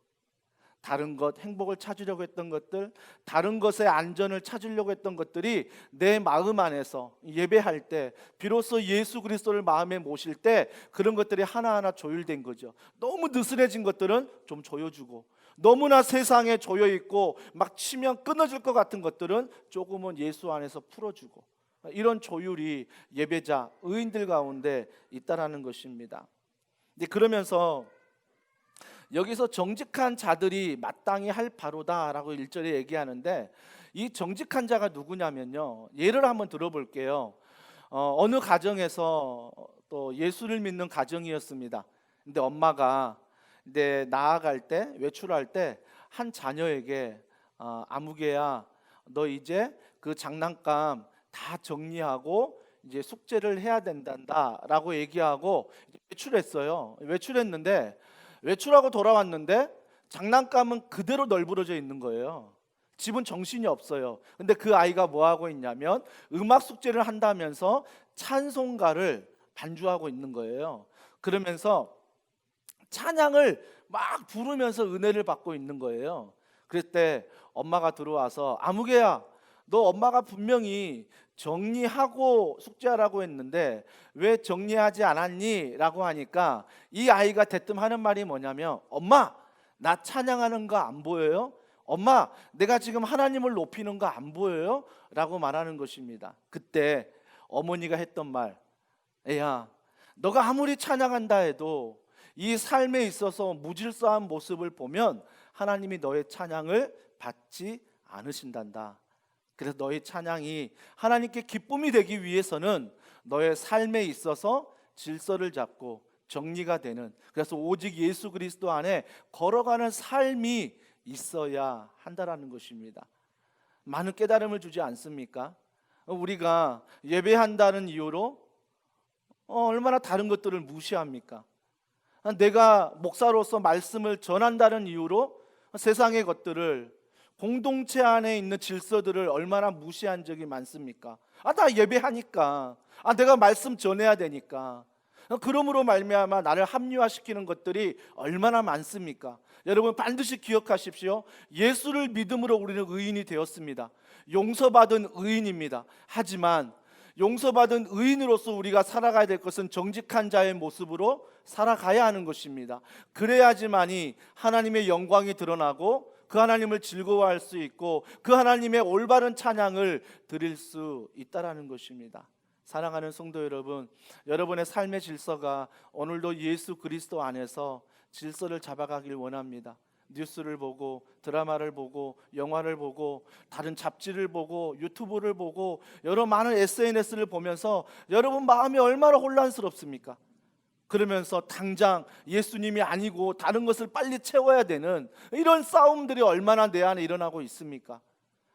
다른 것, 행복을 찾으려고 했던 것들, 다른 것의 안전을 찾으려고 했던 것들이 내 마음 안에서 예배할 때, 비로소 예수 그리스도를 마음에 모실 때 그런 것들이 하나하나 조율된 거죠. 너무 느슨해진 것들은 좀 조여주고, 너무나 세상에 조여있고 막 치면 끊어질 것 같은 것들은 조금은 예수 안에서 풀어주고, 이런 조율이 예배자, 의인들 가운데 있다라는 것입니다. 그러면서 여기서 정직한 자들이 마땅히 할 바로다라고 1절에 얘기하는데, 이 정직한 자가 누구냐면요, 예를 한번 들어볼게요. 어느 가정에서 또 예수를 믿는 가정이었습니다. 근데 엄마가 나아갈 때, 외출할 때 한 자녀에게 아무개야, 너 이제 그 장난감 다 정리하고 이제 숙제를 해야 된단다라고 얘기하고 외출했어요. 외출했는데, 외출하고 돌아왔는데 장난감은 그대로 널브러져 있는 거예요. 집은 정신이 없어요. 근데 그 아이가 뭐 하고 있냐면 음악 숙제를 한다면서 찬송가를 반주하고 있는 거예요. 그러면서 찬양을 막 부르면서 은혜를 받고 있는 거예요. 그럴 때 엄마가 들어와서, 아무개야, 너 엄마가 분명히 정리하고 숙제하라고 했는데 왜 정리하지 않았니? 라고 하니까 이 아이가 대뜸 하는 말이 뭐냐면, 엄마, 나 찬양하는 거 안 보여요? 엄마, 내가 지금 하나님을 높이는 거 안 보여요? 라고 말하는 것입니다. 그때 어머니가 했던 말, 애야, 너가 아무리 찬양한다 해도 이 삶에 있어서 무질서한 모습을 보면 하나님이 너의 찬양을 받지 않으신단다. 그래서 너의 찬양이 하나님께 기쁨이 되기 위해서는 너의 삶에 있어서 질서를 잡고 정리가 되는, 그래서 오직 예수 그리스도 안에 걸어가는 삶이 있어야 한다라는 것입니다. 많은 깨달음을 주지 않습니까? 우리가 예배한다는 이유로 얼마나 다른 것들을 무시합니까? 내가 목사로서 말씀을 전한다는 이유로 세상의 것들을, 공동체 안에 있는 질서들을 얼마나 무시한 적이 많습니까? 나 예배하니까, 내가 말씀 전해야 되니까, 그러므로 말미암아 나를 합리화시키는 것들이 얼마나 많습니까? 여러분 반드시 기억하십시오. 예수를 믿음으로 우리는 의인이 되었습니다. 용서받은 의인입니다. 하지만 용서받은 의인으로서 우리가 살아가야 될 것은 정직한 자의 모습으로 살아가야 하는 것입니다. 그래야지만이 하나님의 영광이 드러나고 그 하나님을 즐거워할 수 있고 그 하나님의 올바른 찬양을 드릴 수 있다라는 것입니다. 사랑하는 성도 여러분, 여러분의 삶의 질서가 오늘도 예수 그리스도 안에서 질서를 잡아가길 원합니다. 뉴스를 보고 드라마를 보고 영화를 보고 다른 잡지를 보고 유튜브를 보고 여러 많은 SNS를 보면서 여러분 마음이 얼마나 혼란스럽습니까? 그러면서 당장 예수님이 아니고 다른 것을 빨리 채워야 되는 이런 싸움들이 얼마나 내 안에 일어나고 있습니까?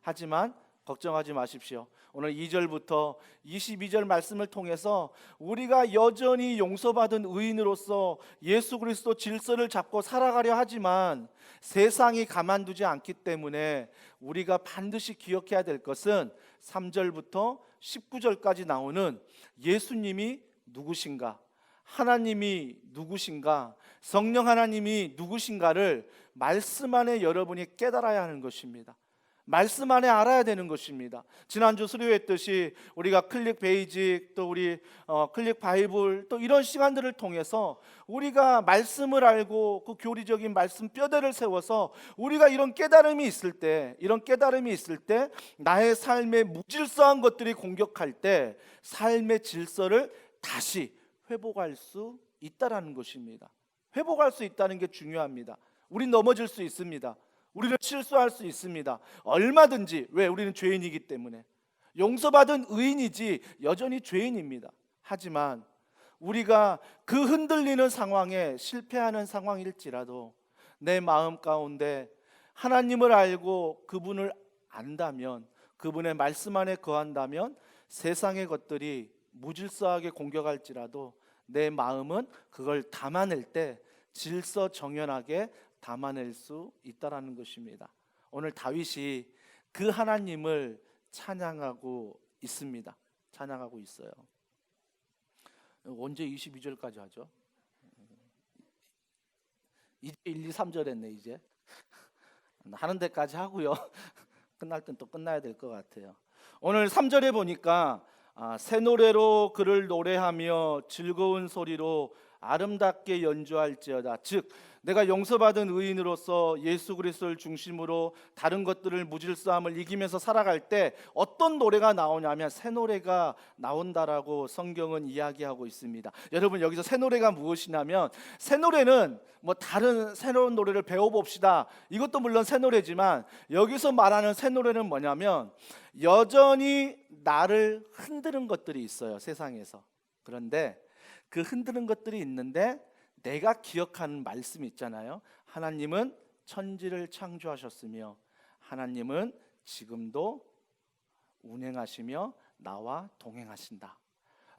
하지만 걱정하지 마십시오. 오늘 2절부터 22절 말씀을 통해서 우리가 여전히 용서받은 의인으로서 예수 그리스도 질서를 잡고 살아가려 하지만 세상이 가만두지 않기 때문에 우리가 반드시 기억해야 될 것은 3절부터 19절까지 나오는 예수님이 누구신가, 하나님이 누구신가, 성령 하나님이 누구신가를 말씀 안에 여러분이 깨달아야 하는 것입니다. 말씀 안에 알아야 되는 것입니다. 지난주 수료했듯이 우리가 클릭 베이직, 또 우리 클릭 바이블, 또 이런 시간들을 통해서 우리가 말씀을 알고 그 교리적인 말씀 뼈대를 세워서 우리가 이런 깨달음이 있을 때, 나의 삶의 무질서한 것들이 공격할 때 삶의 질서를 다시 회복할 수 있다라는 것입니다. 회복할 수 있다는 게 중요합니다. 우린 넘어질 수 있습니다. 우리는 실수할 수 있습니다. 얼마든지. 왜? 우리는 죄인이기 때문에. 용서받은 의인이지 여전히 죄인입니다. 하지만 우리가 그 흔들리는 상황에 실패하는 상황일지라도 내 마음 가운데 하나님을 알고 그분을 안다면, 그분의 말씀 안에 거한다면 세상의 것들이 무질서하게 공격할지라도 내 마음은 그걸 담아낼 때 질서 정연하게 담아낼 수 있다라는 것입니다. 오늘 다윗이 그 하나님을 찬양하고 있습니다. 찬양하고 있어요. 언제 22절까지 하죠? 이제 1, 2, 3절 했네 이제. 하는 데까지 하고요. 끝날 땐 또 끝나야 될 것 같아요. 오늘 3절에 보니까 새 노래로 그를 노래하며 즐거운 소리로 아름답게 연주할지어다. 즉 내가 용서받은 의인으로서 예수 그리스도를 중심으로 다른 것들을 무질서함을 이기면서 살아갈 때 어떤 노래가 나오냐면 새 노래가 나온다라고 성경은 이야기하고 있습니다. 여러분 여기서 새 노래가 무엇이냐면 새 노래는 뭐 다른 새로운 노래를 배워봅시다. 이것도 물론 새 노래지만 여기서 말하는 새 노래는 뭐냐면 여전히 나를 흔드는 것들이 있어요, 세상에서. 그런데 그 흔드는 것들이 있는데 내가 기억하는 말씀이 있잖아요. 하나님은 천지를 창조하셨으며 하나님은 지금도 운행하시며 나와 동행하신다.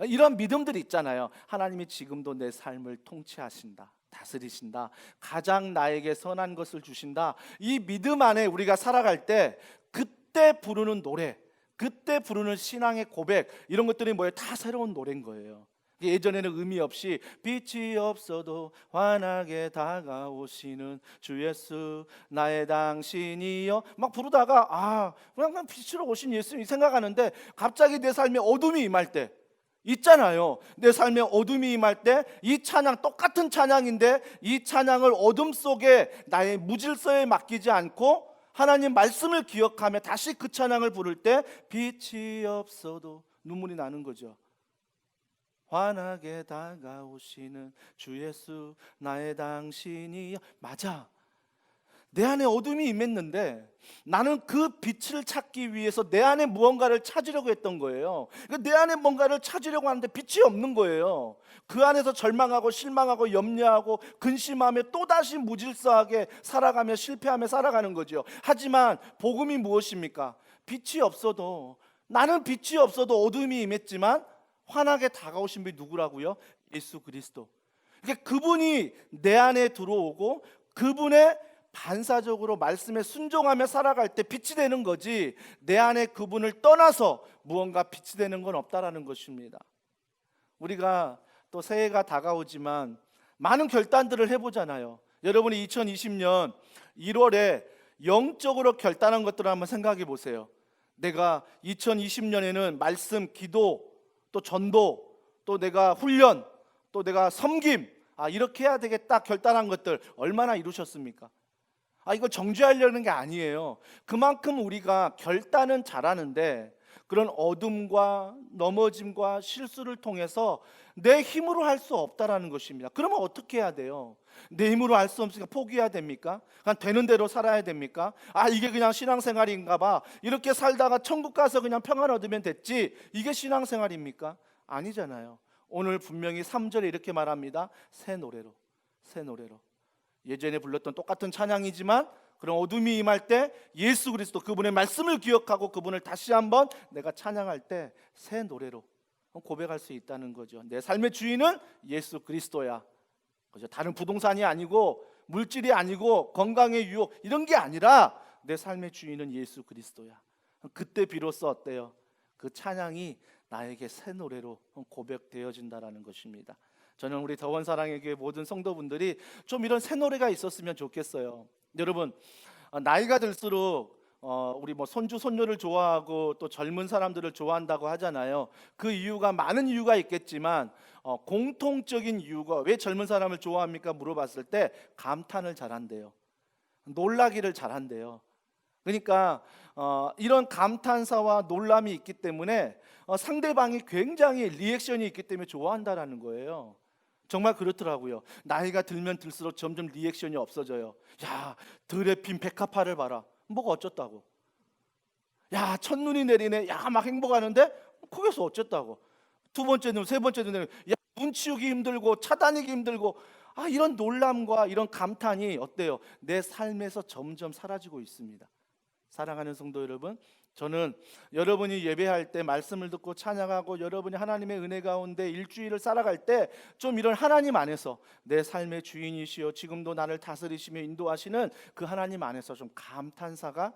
이런 믿음들이 있잖아요. 하나님이 지금도 내 삶을 통치하신다, 다스리신다, 가장 나에게 선한 것을 주신다. 이 믿음 안에 우리가 살아갈 때 그때 부르는 노래, 그때 부르는 신앙의 고백, 이런 것들이 뭐예요? 다 새로운 노래인 거예요. 예전에는 의미 없이 빛이 없어도 환하게 다가오시는 주 예수 나의 당신이여 막 부르다가 그냥 빛으로 오신 예수님 생각하는데 갑자기 내 삶에 어둠이 임할 때 있잖아요. 내 삶에 어둠이 임할 때 이 찬양, 똑같은 찬양인데 이 찬양을 어둠 속에 나의 무질서에 맡기지 않고 하나님 말씀을 기억하며 다시 그 찬양을 부를 때 빛이 없어도 눈물이 나는 거죠. 환하게 다가오시는 주 예수 나의 당신이 맞아. 내 안에 어둠이 임했는데 나는 그 빛을 찾기 위해서 내 안에 무언가를 찾으려고 했던 거예요. 내 안에 뭔가를 찾으려고 하는데 빛이 없는 거예요. 그 안에서 절망하고 실망하고 염려하고 근심하며 또다시 무질서하게 살아가며 실패하며 살아가는 거죠. 하지만 복음이 무엇입니까? 빛이 없어도, 나는 빛이 없어도 어둠이 임했지만 환하게 다가오신 분이 누구라고요? 예수 그리스도. 그러니까 그분이 내 안에 들어오고 그분의 반사적으로 말씀에 순종하며 살아갈 때 빛이 되는 거지, 내 안에 그분을 떠나서 무언가 빛이 되는 건 없다라는 것입니다. 우리가 또 새해가 다가오지만 많은 결단들을 해보잖아요. 여러분이 2020년 1월에 영적으로 결단한 것들을 한번 생각해 보세요. 내가 2020년에는 말씀, 기도, 또 전도, 또 내가 훈련, 또 내가 섬김, 이렇게 해야 되겠다 결단한 것들 얼마나 이루셨습니까? 이거 정죄하려는 게 아니에요. 그만큼 우리가 결단은 잘하는데 그런 어둠과 넘어짐과 실수를 통해서 내 힘으로 할 수 없다라는 것입니다. 그러면 어떻게 해야 돼요? 내 힘으로 할 수 없으니까 포기해야 됩니까? 그냥 되는 대로 살아야 됩니까? 이게 그냥 신앙생활인가 봐, 이렇게 살다가 천국 가서 그냥 평안 얻으면 됐지, 이게 신앙생활입니까? 아니잖아요. 오늘 분명히 3절에 이렇게 말합니다. 새 노래로, 새 노래로. 예전에 불렀던 똑같은 찬양이지만 그런 어둠이 임할 때 예수 그리스도, 그분의 말씀을 기억하고 그분을 다시 한번 내가 찬양할 때 새 노래로 고백할 수 있다는 거죠. 내 삶의 주인은 예수 그리스도야. 그죠? 다른 부동산이 아니고 물질이 아니고 건강의 유혹 이런 게 아니라 내 삶의 주인은 예수 그리스도야. 그때 비로소 어때요? 그 찬양이 나에게 새 노래로 고백되어진다라는 것입니다. 저는 우리 더원 사랑의 교회 모든 성도분들이 좀 이런 새 노래가 있었으면 좋겠어요. 여러분, 나이가 들수록 우리 손주 손녀를 좋아하고 또 젊은 사람들을 좋아한다고 하잖아요. 그 이유가 많은 이유가 있겠지만 공통적인 이유가, 왜 젊은 사람을 좋아합니까? 물어봤을 때 감탄을 잘한대요. 놀라기를 잘한대요. 그러니까 이런 감탄사와 놀람이 있기 때문에 상대방이 굉장히 리액션이 있기 때문에 좋아한다라는 거예요. 정말 그렇더라고요. 나이가 들면 들수록 점점 리액션이 없어져요. 야, 들에 핀 백합화를 봐라. 뭐가 어쩌다고. 야, 첫눈이 내리네. 야, 막 행복하는데 거기서 어쩌다고. 두 번째 눈, 세 번째 눈에 야, 눈 치우기 힘들고 차 다니기 힘들고, 이런 놀람과 이런 감탄이 어때요? 내 삶에서 점점 사라지고 있습니다. 사랑하는 성도 여러분, 저는 여러분이 예배할 때 말씀을 듣고 찬양하고 여러분이 하나님의 은혜 가운데 일주일을 살아갈 때 좀 이런 하나님 안에서 내 삶의 주인이시여 지금도 나를 다스리시며 인도하시는 그 하나님 안에서 좀 감탄사가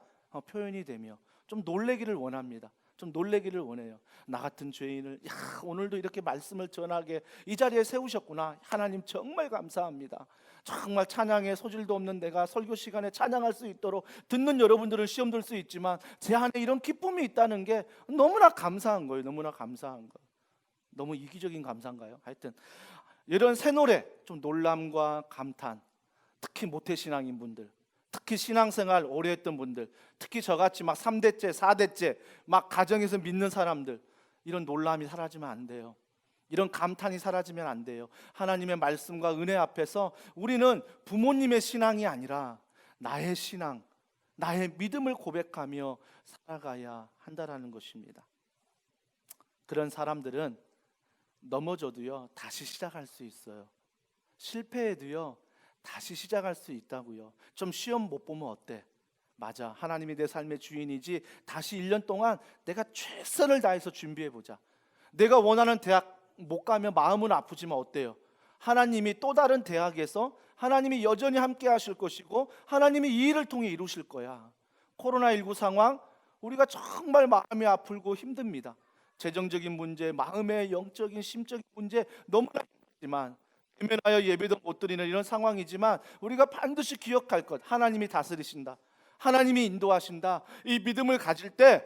표현이 되며 좀 놀래기를 원합니다. 좀 놀래기를 원해요. 나 같은 죄인을 오늘도 이렇게 말씀을 전하게 이 자리에 세우셨구나. 하나님 정말 감사합니다. 정말 찬양에 소질도 없는 내가 설교 시간에 찬양할 수 있도록 듣는 여러분들은 시험 들 수 있지만 제 안에 이런 기쁨이 있다는 게 너무나 감사한 거예요. 너무나 감사한 거. 너무 이기적인 감사인가요? 하여튼 이런 새 노래, 좀 놀람과 감탄, 특히 모태신앙인 분들, 특히 신앙생활 오래 했던 분들, 특히 저같이 막 3대째 4대째 막 가정에서 믿는 사람들, 이런 놀람이 사라지면 안 돼요. 이런 감탄이 사라지면 안 돼요. 하나님의 말씀과 은혜 앞에서 우리는 부모님의 신앙이 아니라 나의 신앙, 나의 믿음을 고백하며 살아가야 한다라는 것입니다. 그런 사람들은 넘어져도요 다시 시작할 수 있어요. 실패해도요 다시 시작할 수 있다고요. 좀 시험 못 보면 어때? 맞아, 하나님이 내 삶의 주인이지. 다시 1년 동안 내가 최선을 다해서 준비해보자. 내가 원하는 대학 못 가면 마음은 아프지만 어때요? 하나님이 또 다른 대학에서 하나님이 여전히 함께 하실 것이고 하나님이 이 일을 통해 이루실 거야. 코로나19 상황 우리가 정말 마음이 아프고 힘듭니다. 재정적인 문제, 마음의 영적인 심적인 문제 너무나 힘들지만 대면하여 예배도 못 드리는 이런 상황이지만 우리가 반드시 기억할 것, 하나님이 다스리신다, 하나님이 인도하신다. 이 믿음을 가질 때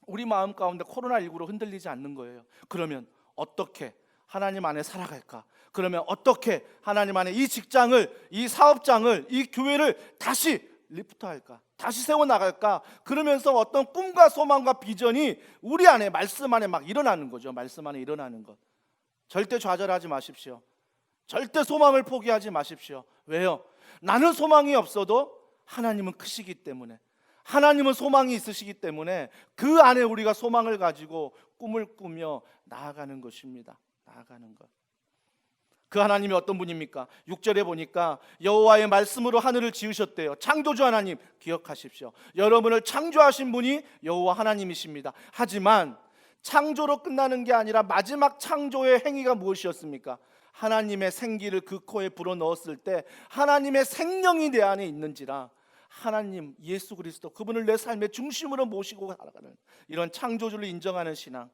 우리 마음 가운데 코로나19로 흔들리지 않는 거예요. 그러면 어떻게 하나님 안에 살아갈까? 그러면 어떻게 하나님 안에 이 직장을, 이 사업장을, 이 교회를 다시 리프트할까? 다시 세워나갈까? 그러면서 어떤 꿈과 소망과 비전이 우리 안에, 말씀 안에 막 일어나는 거죠. 말씀 안에 일어나는 것. 절대 좌절하지 마십시오. 절대 소망을 포기하지 마십시오. 왜요? 나는 소망이 없어도 하나님은 크시기 때문에, 하나님은 소망이 있으시기 때문에 그 안에 우리가 소망을 가지고 꿈을 꾸며 나아가는 것입니다. 나아가는 것. 그 하나님이 어떤 분입니까? 6절에 보니까 여호와의 말씀으로 하늘을 지으셨대요. 창조주 하나님 기억하십시오. 여러분을 창조하신 분이 여호와 하나님이십니다. 하지만 창조로 끝나는 게 아니라 마지막 창조의 행위가 무엇이었습니까? 하나님의 생기를 그 코에 불어넣었을 때 하나님의 생명이 내 안에 있는지라, 하나님 예수 그리스도 그분을 내 삶의 중심으로 모시고 살아가는 이런 창조주를 인정하는 신앙.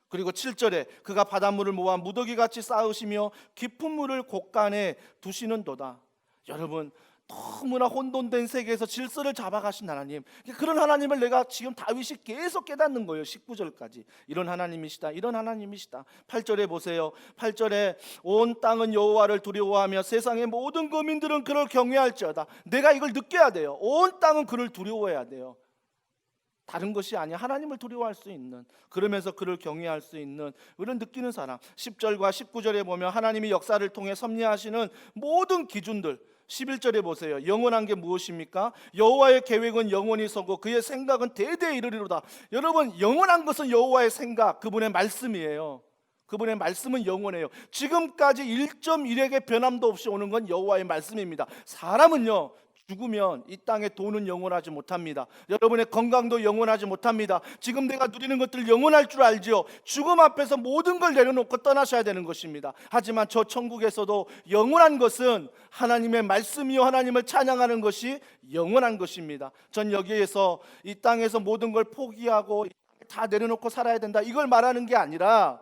그리고 7절에 그가 바닷물을 모아 무더기같이 쌓으시며 깊은 물을 곳간에 두시는도다. 여러분, 너무나 혼돈된 세계에서 질서를 잡아가신 하나님, 그런 하나님을 내가 지금 다윗이 계속 깨닫는 거예요. 19절까지 이런 하나님이시다, 이런 하나님이시다. 8절에 보세요. 8절에 온 땅은 여호와를 두려워하며 세상의 모든 거민들은 그를 경외할지어다. 내가 이걸 느껴야 돼요. 온 땅은 그를 두려워해야 돼요. 다른 것이 아니야. 하나님을 두려워할 수 있는, 그러면서 그를 경외할 수 있는 이런 느끼는 사람. 10절과 19절에 보면 하나님이 역사를 통해 섭리하시는 모든 기준들. 11절에 보세요. 영원한 게 무엇입니까? 여호와의 계획은 영원히 서고 그의 생각은 대대에 이르리로다. 여러분, 영원한 것은 여호와의 생각, 그분의 말씀이에요. 그분의 말씀은 영원해요. 지금까지 1.1액의 변함도 없이 오는 건 여호와의 말씀입니다. 사람은요, 죽으면 이 땅의 돈은 영원하지 못합니다. 여러분의 건강도 영원하지 못합니다. 지금 내가 누리는 것들 영원할 줄 알지요. 죽음 앞에서 모든 걸 내려놓고 떠나셔야 되는 것입니다. 하지만 저 천국에서도 영원한 것은 하나님의 말씀이요, 하나님을 찬양하는 것이 영원한 것입니다. 전 여기에서 이 땅에서 모든 걸 포기하고 다 내려놓고 살아야 된다, 이걸 말하는 게 아니라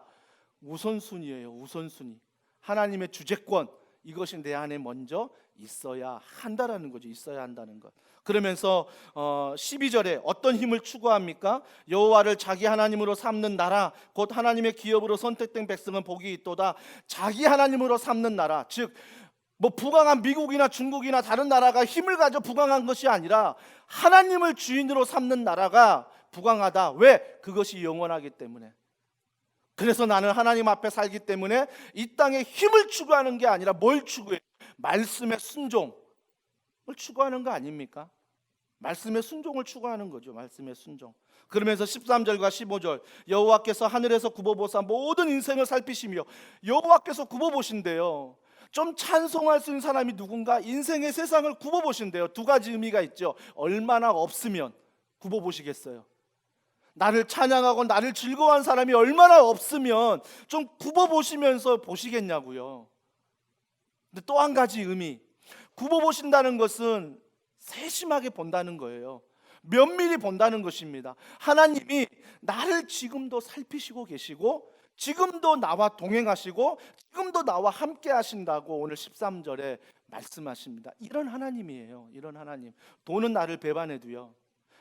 우선순위예요. 우선순위. 하나님의 주재권, 이것이 내 안에 먼저 있어야 한다라는 거죠. 있어야 한다는 것. 그러면서 12절에 어떤 힘을 추구합니까? 여호와를 자기 하나님으로 삼는 나라, 곧 하나님의 기업으로 선택된 백성은 복이 있도다. 자기 하나님으로 삼는 나라, 즉 부강한 미국이나 중국이나 다른 나라가 힘을 가져 부강한 것이 아니라 하나님을 주인으로 삼는 나라가 부강하다. 왜? 그것이 영원하기 때문에. 그래서 나는 하나님 앞에 살기 때문에 이 땅에 힘을 추구하는 게 아니라 뭘 추구해요? 말씀의 순종을 추구하는 거 아닙니까? 말씀의 순종을 추구하는 거죠. 말씀의 순종. 그러면서 13절과 15절, 여호와께서 하늘에서 굽어보사 모든 인생을 살피시며, 여호와께서 굽어보신대요. 좀 찬송할 수 있는 사람이 누군가 인생의 세상을 굽어보신대요. 두 가지 의미가 있죠. 얼마나 없으면 굽어보시겠어요? 나를 찬양하고 나를 즐거워하는 사람이 얼마나 없으면 좀 굽어보시면서 보시겠냐고요. 근데 또 한 가지 의미, 굽어보신다는 것은 세심하게 본다는 거예요. 면밀히 본다는 것입니다. 하나님이 나를 지금도 살피시고 계시고 지금도 나와 동행하시고 지금도 나와 함께 하신다고 오늘 13절에 말씀하십니다. 이런 하나님이에요. 이런 하나님. 돈은 나를 배반해도요,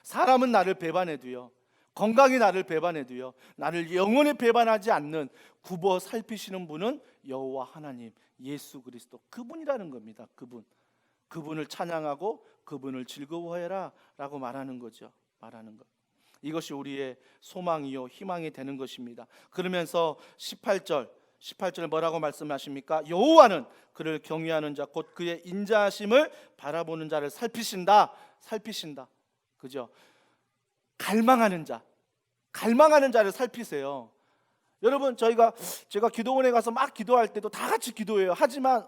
사람은 나를 배반해도요, 건강이 나를 배반해도요, 나를 영원히 배반하지 않는 굽어 살피시는 분은 여호와 하나님 예수 그리스도, 그분이라는 겁니다. 그분을 찬양하고 그분을 즐거워해라 라고 말하는 거죠. 말하는 것. 이것이 우리의 소망이요 희망이 되는 것입니다. 그러면서 18절 뭐라고 말씀하십니까? 여호와는 그를 경외하는 자 곧 그의 인자하심을 바라보는 자를 살피신다. 그죠? 갈망하는 자를 살피세요. 여러분, 제가 기도원에 가서 막 기도할 때도 다 같이 기도해요. 하지만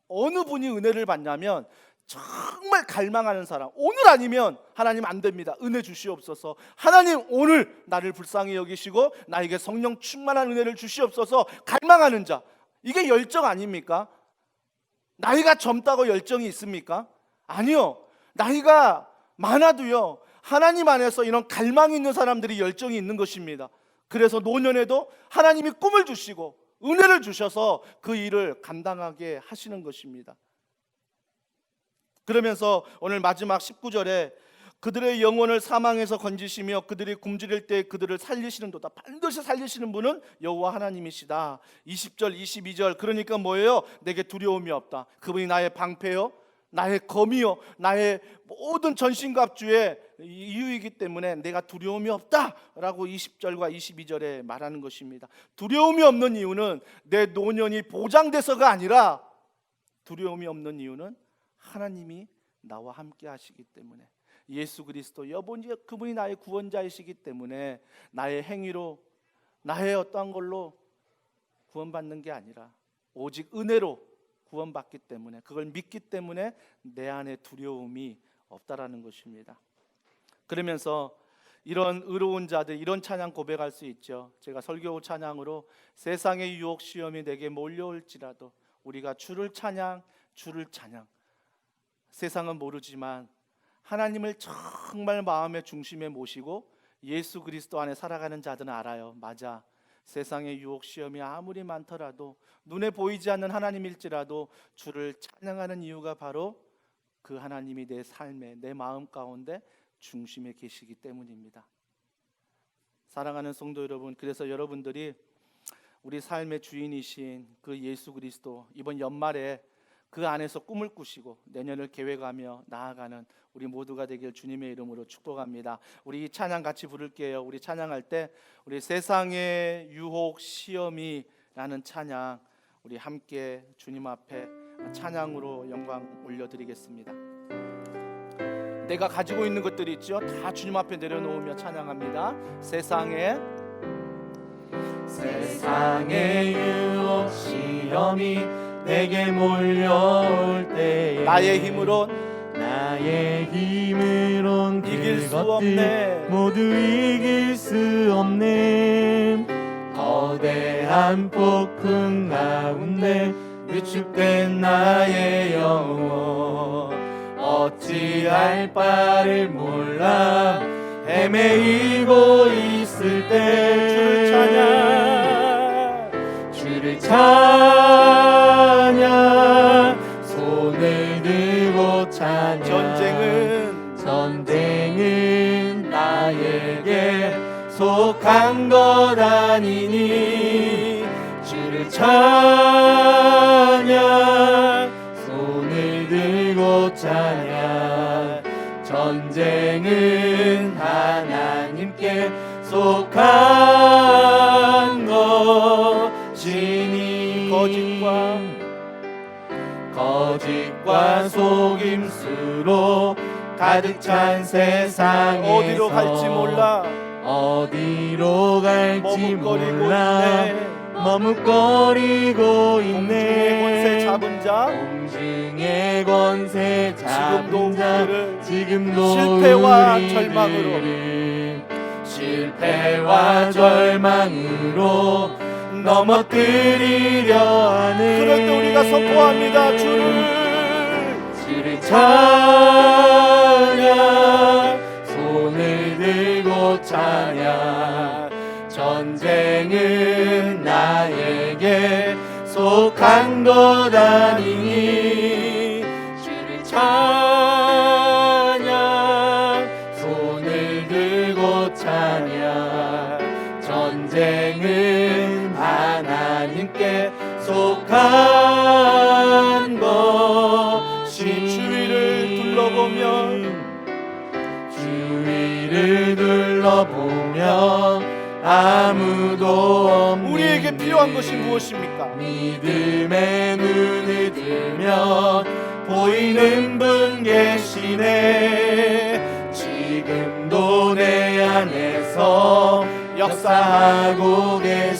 어느 분이 은혜를 받냐면 정말 갈망하는 사람. 오늘 아니면 하나님 안 됩니다. 은혜 주시옵소서. 하나님 오늘 나를 불쌍히 여기시고 나에게 성령 충만한 은혜를 주시옵소서. 갈망하는 자. 이게 열정 아닙니까? 나이가 젊다고 열정이 있습니까? 아니요. 나이가 많아도요, 하나님 안에서 이런 갈망이 있는 사람들이 열정이 있는 것입니다. 그래서 노년에도 하나님이 꿈을 주시고 은혜를 주셔서 그 일을 감당하게 하시는 것입니다. 그러면서 오늘 마지막 19절에 그들의 영혼을 사망에서 건지시며 그들이 굶주릴 때 그들을 살리시는도다. 반드시 살리시는 분은 여호와 하나님이시다. 20절 22절 그러니까 뭐예요? 내게 두려움이 없다. 그분이 나의 방패요, 나의 검이요, 나의 모든 전신갑주의 이유이기 때문에 내가 두려움이 없다라고 20절과 22절에 말하는 것입니다. 두려움이 없는 이유는 내 노년이 보장돼서가 아니라 두려움이 없는 이유는 하나님이 나와 함께 하시기 때문에, 예수 그리스도 그분이 나의 구원자이시기 때문에 나의 행위로 나의 어떠한 걸로 구원받는 게 아니라 오직 은혜로 구원받기 때문에, 그걸 믿기 때문에 내 안에 두려움이 없다라는 것입니다. 그러면서 이런 의로운 자들, 이런 찬양 고백할 수 있죠. 제가 설교 찬양으로 세상의 유혹 시험이 내게 몰려올지라도 우리가 주를 찬양. 세상은 모르지만 하나님을 정말 마음의 중심에 모시고 예수 그리스도 안에 살아가는 자들은 알아요. 맞아. 세상의 유혹 시험이 아무리 많더라도, 눈에 보이지 않는 하나님일지라도 주를 찬양하는 이유가 바로 그 하나님이 내 삶에, 내 마음 가운데 중심에 계시기 때문입니다. 사랑하는 성도 여러분, 그래서 여러분들이 우리 삶의 주인이신 그 예수 그리스도, 이번 연말에 그 안에서 꿈을 꾸시고 내년을 계획하며 나아가는 우리 모두가 되길 주님의 이름으로 축복합니다. 우리 이 찬양 같이 부를게요. 우리 찬양할 때 우리 세상의 유혹 시험이라는 찬양 우리 함께 주님 앞에 찬양으로 영광 올려드리겠습니다. 내가 가지고 있는 것들이 있죠. 다 주님 앞에 내려놓으며 찬양합니다. 세상의 유혹 시험이 내게 몰려올 때에 나의 힘으론 이길 수 없네. 모두 이길 수 없네. 거대한 폭풍 가운데 위축된 나의 영혼 어찌할 바를 몰라 헤매이고 있을 때 주를 찬양 손을 들고 찬양. 전쟁은 나에게 속한 것 아니니 주를 찬양 손을 들고 찬양. 전쟁은 하나님께 속한 것이니 거짓과 속임수로 가득 찬 세상에서 어디로 갈지 몰라 머뭇거리고 있네. 공중의 권세 잡은 자 지금도 실패와 절망으로 넘어뜨리려 하네. 그럴 때 우리가 선포합니다. 주를 찬양 손을 찬양. 전쟁은 나에게 속한 것 아니니 주를 찬양. 손을 들고 찬양. 전쟁은 하나님께 속한 것이. 주위를 둘러보면 주위를 둘러보면 아무도 없는 우리에게 필요한 것이 무엇입니까? 믿음의 눈을 들면 보이는 분 계시네. 지금도 내 안에서 역사하고 계시네.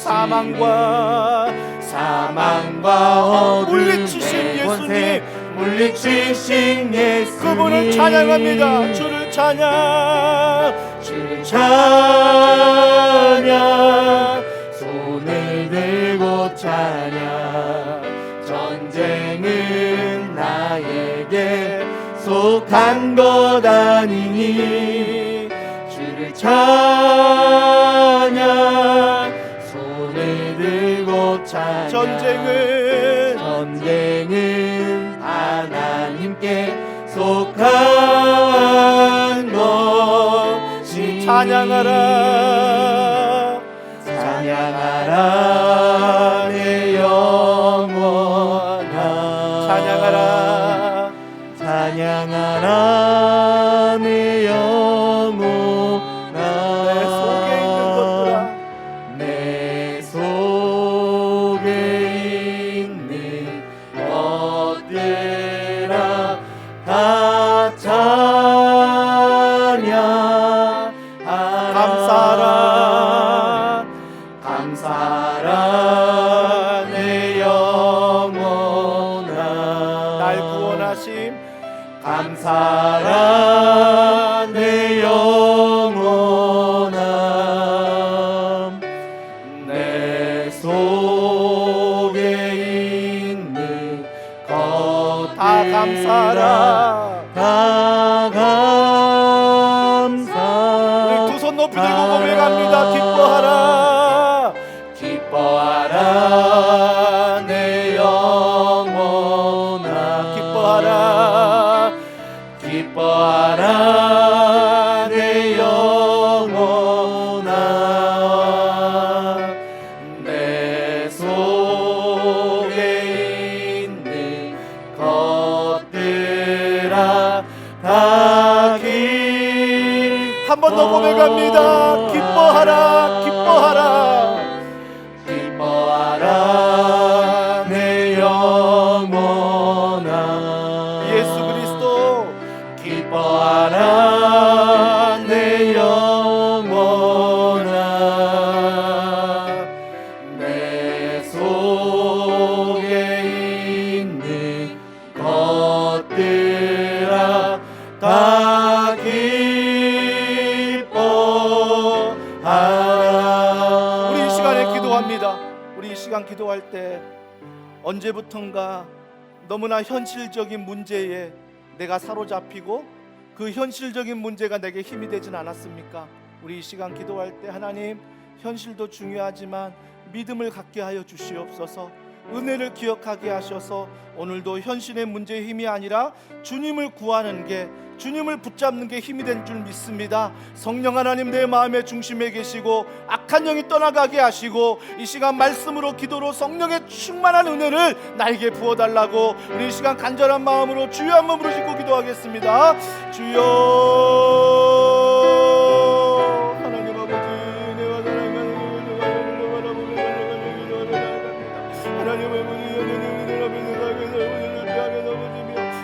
사망과 어둠의 물리치신 권세, 물리치신 예수님, 그분을 찬양합니다. 주를 찬양. 주를 찬양. 손을 들고 찬양. 전쟁은 나에게 속한 것 아니니 주를 찬양. 손을 들고 찬양. 전쟁은 하나님께 속한 것이. 찬양하라. 찬양하라 내 영혼아. 찬양하라. 찬양하라 내 영혼아. 내 속에 있는 것들아. 다 찬양하라. 감사하라 내 영혼아. 날 구원하심. 감사하라 내 영혼아. 내 속에 있는 것들 다 감사하라. 다 감사. 우리 두 손 높이 들고 고백합니다. 기뻐하라. 기뻐하라 내 영혼아. 기뻐하라. 기뻐하라 내 영혼아. 내 속에 있는 것들아. 다 한 번 더 고백합니다. 기뻐하라. 기뻐하라. 기뻐하라 내 영혼아. 예수 그리스도. 기뻐하라 내 영혼아. 내 속에 있는 것들아. 다 기뻐하라. 우리 이 시간에 기도합니다. 우리 이 시간 기도할 때 언제부턴가 너무나 현실적인 문제에 내가 사로잡히고 그 현실적인 문제가 내게 힘이 되진 않았습니까? 우리 이 시간 기도할 때 하나님, 현실도 중요하지만 믿음을 갖게 하여 주시옵소서. 은혜를 기억하게 하셔서 오늘도 현실의 문제의 힘이 아니라 주님을 구하는 게, 주님을 붙잡는 게 힘이 된 줄 믿습니다. 성령 하나님, 내 마음의 중심에 계시고 악한 영이 떠나가게 하시고 이 시간 말씀으로, 기도로 성령의 충만한 은혜를 나에게 부어달라고 우리 이 시간 간절한 마음으로 주여 한번 부르시고 기도하겠습니다. 주여 하나님 아버지, 내가 사랑하는 하나님 아버지,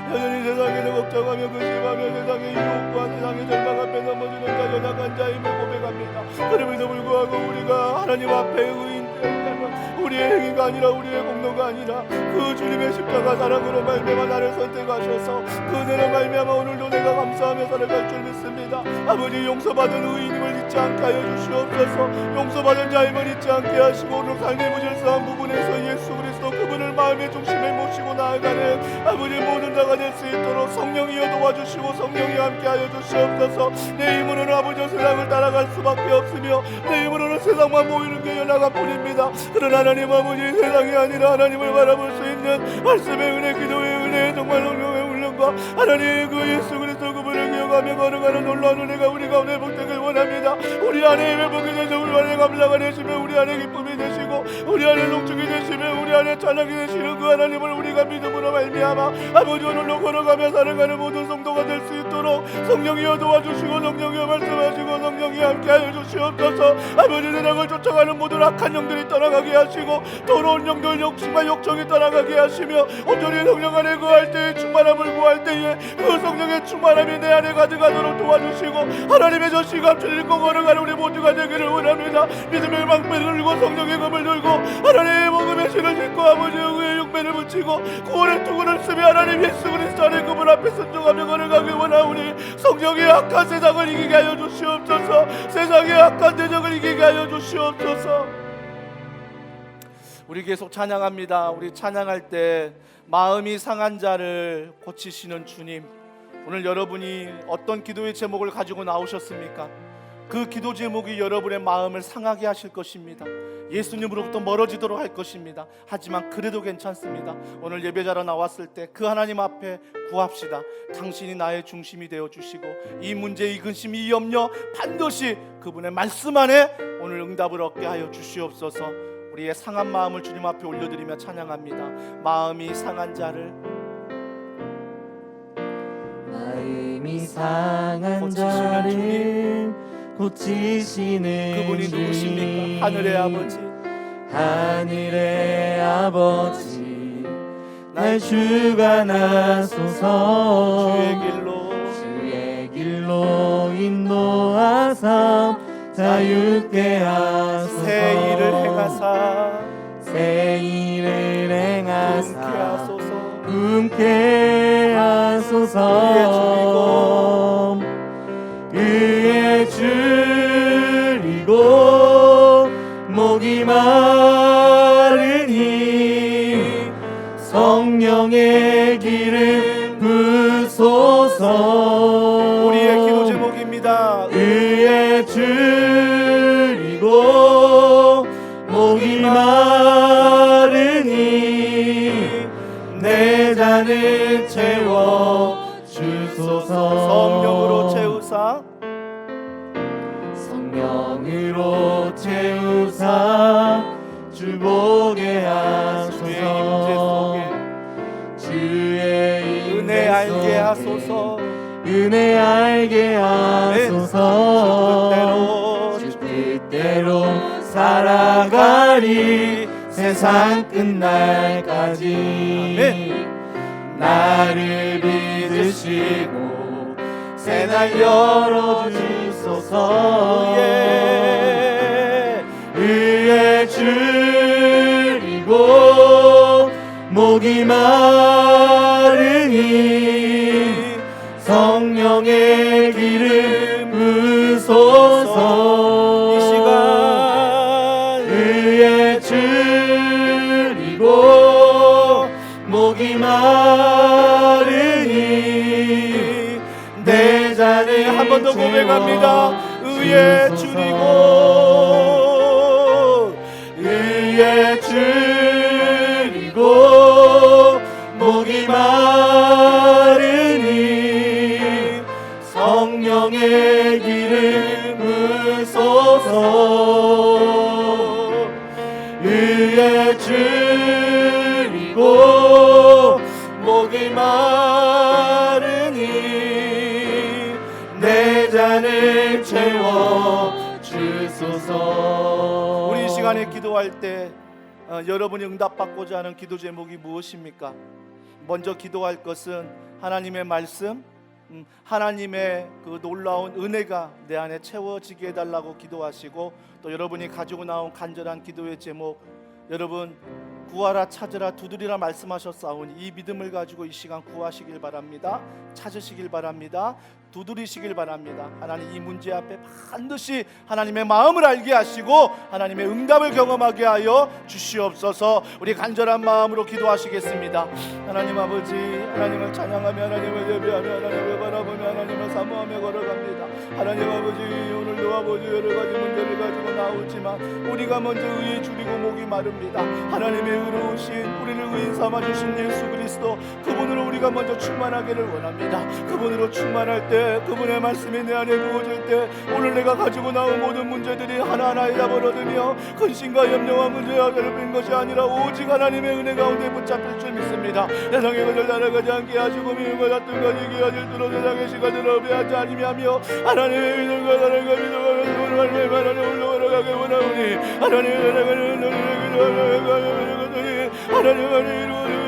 여전히 세상에서 걱정하며 근심하며 세상의 유혹과 세상의 절망 앞에 넘어지는 자, 연약한 자임을 고백합니다. 그럼에도 불구하고 우리가 하나님 앞에 의인되면 우리의 행위가 아니라, 우리의 공로가 아니라 그 주님의 십자가 사랑으로 말미암아 나를 선택하셔서 그 은혜로 말미암아 오늘도 내가 감사하며 살아갈 줄 믿습니다. 아버지, 용서받은 의인임을 잊지 않게 하여 주시옵소서. 용서받은 자임을 잊지 않게 하시고 오늘 삶의 무질서한 부분에서 예수 그리스도 그분을 마음의 중심에 모시고 나아가는 아버지 모든 자가 될 수 있도록 성령이여 도와주시고 성령이 함께하여 주시옵소서. 내 힘으로는 아버지 세상을 따라갈 수밖에 없으며 내 힘으로는 세상만 보이는 게 연약한 뿐입니다. 그러나 하나님 아버지 세상이 아니라 하나님을 바라볼 수 있는 말씀의 은혜, 기도의 은혜, 정말 성령의 훈련과 하나님 그 예수 그리스도 그분을 기억하며 걸어가는 놀라운 은혜가 우리 가운데 복되길 원합니다. 우리 안에 회복이 되시고 우리 안에 감사가 되시며 우리 안에 기쁨이 되시고 우리 안에 농축이 되시며 우리 안에 찬양이 되시는 그 하나님을 우리가 믿음으로 말미암아 아버지 오늘로 걸어가며 살아가는 모든 성도가 될 수 있도록 성령이여 도와주시고 성령이여 말씀하시고 성령이 함께하여 주시옵소서. 아버지 세상을 쫓아가는 모든 악한 영들이 떠나가게 하시고 더러운 영들 욕심과 욕정이 떠나가게 하시며 온전히 성령 안에 거할 때에 충만함을 구할 때에 그 성령의 충만함이 내 안에 가득하도록 도와주시고 하나님의 전시감추를 입고 걸어가는 우리 모두가 되기를 원합니다. 믿음의 방패를 들고 성령의 검을 들고 하나님의 복음의 신을 신고 아버지 의의 용매를 붙이고 구원의 투구를 쓰며 하나님 예수 그리스도 안에 그분 앞에 순종하며 걸어가길 원하오니 성령의 악한 세상을 이기게 하여 주시옵소서. 세상의 악한 대적을 이기게 하여 주시옵소서. 우리 계속 찬양합니다. 우리 찬양할 때 마음이 상한 자를 고치시는 주님, 오늘 여러분이 어떤 기도의 제목을 가지고 나오셨습니까? 그 기도 제목이 여러분의 마음을 상하게 하실 것입니다. 예수님으로부터 멀어지도록 할 것입니다. 하지만 그래도 괜찮습니다. 오늘 예배자로 나왔을 때 그 하나님 앞에 구합시다. 당신이 나의 중심이 되어 주시고 이 문제, 이 근심, 이 염려 반드시 그분의 말씀 안에 오늘 응답을 얻게 하여 주시옵소서. 우리의 상한 마음을 주님 앞에 올려드리며 찬양합니다. 마음이 상한 자를, 마음이 상한 고치시는 자를 주님. 고치시는 그분이 주님. 누구십니까? 하늘의 아버지, 하늘의 아버지, 날 주관하소서. 주의 길로 인도하사 자유케 하소서. 새 일을 행하사 새 일을 행하사 꿈케 하소서. 꿈케 하소서. 의에 줄이고 목이 마르니 성령의 기름 부소서. 우리의 기도 제목입니다. 의에 줄이고 목이 마르니 내 잔을 채워 주소서. 성령으로 채우사 성령으로 채우사 주보게 하소서. 주의 임재 은혜 알게 속에 하소서. 은혜 알게 하소서. 주 주 뜻대로 살아가리 세상 끝날까지. 아멘. 나를 믿으시고 새날 열어주소서. 의에 줄이고 목이 마르니 성령의 기름 부소서. 이 시간 의에 줄이고 목이 마르니 내 잔을 한 번 더 고백합니다. 의에 줄이고 의에 줄이고 목이 마르니 성령의 기름 부소서. 의에 줄이고 목이 마르니 내 잔을 채워 주소서. 우리 이 시간에 기도할 때 여러분이 응답받고자 하는 기도 제목이 무엇입니까? 먼저 기도할 것은 하나님의 말씀, 하나님의 그 놀라운 은혜가 내 안에 채워지게 해달라고 기도하시고, 또 여러분이 가지고 나온 간절한 기도의 제목, 여러분 구하라 찾으라 두드리라 말씀하셨사오니 이 믿음을 가지고 이 시간 구하시길 바랍니다. 찾으시길 바랍니다. 두드리시길 바랍니다. 하나님 이 문제 앞에 반드시 하나님의 마음을 알게 하시고 하나님의 응답을 경험하게 하여 주시옵소서. 우리 간절한 마음으로 기도하시겠습니다. 하나님 아버지, 하나님을 찬양하며 하나님을 예배하며 하나님을 바라보며 하나님을 사모하며 걸어갑니다. 하나님 아버지, 오늘도 아버지 여러 가지 문제를 가지고 나오지만 우리가 먼저 의에 줄이고 목이 마릅니다. 하나님의 의로우신 우리를 의인 삼아주신 예수 그리스도, 그분으로 우리가 먼저 충만하기를 원합니다. 그분으로 충만할 때, 그분의 말씀이 내 안에 부어질 때 오늘 내가 가지고 나온 모든 문제들이 하나하나 잊어버려지며 근심과 염려와 문제와 괴롭힌 것이 아니라 오직 하나님의 은혜 가운데 붙잡힐 줄 믿습니다. 세상의 것을 따라가지 않게 하시고 미움과 다툼 것이 이어질도록 세상의 시간을 어배하지 아니하며 하나님의 믿음과 사랑과 믿음과 하나님의 말하는 올라가게 원하오니 하나님의 사랑을 하나님을 이루어주기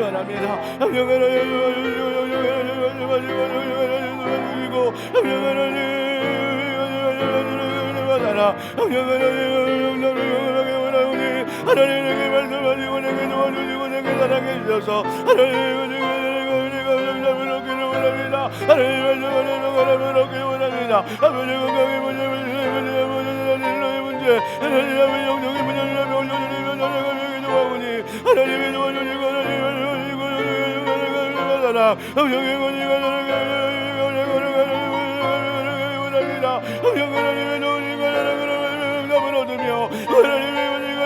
원합니다. 하나님에게 말씀하시고 내게 도와주시고 내게 사랑해 주셔서 하나님을 얻기를 원합니다. 하나님을 얻기를 원합니다. 아버지 건강의 문제, 일로의 문제, 하나님의 영적인 문제를 올려주시면 하나님에게 도와오니 하나님의 도와주시고 하나님을 사랑 영적인 문제가 원합니다. 하나님의 도와주시고 하나님을 얻으며 하나님의 문제가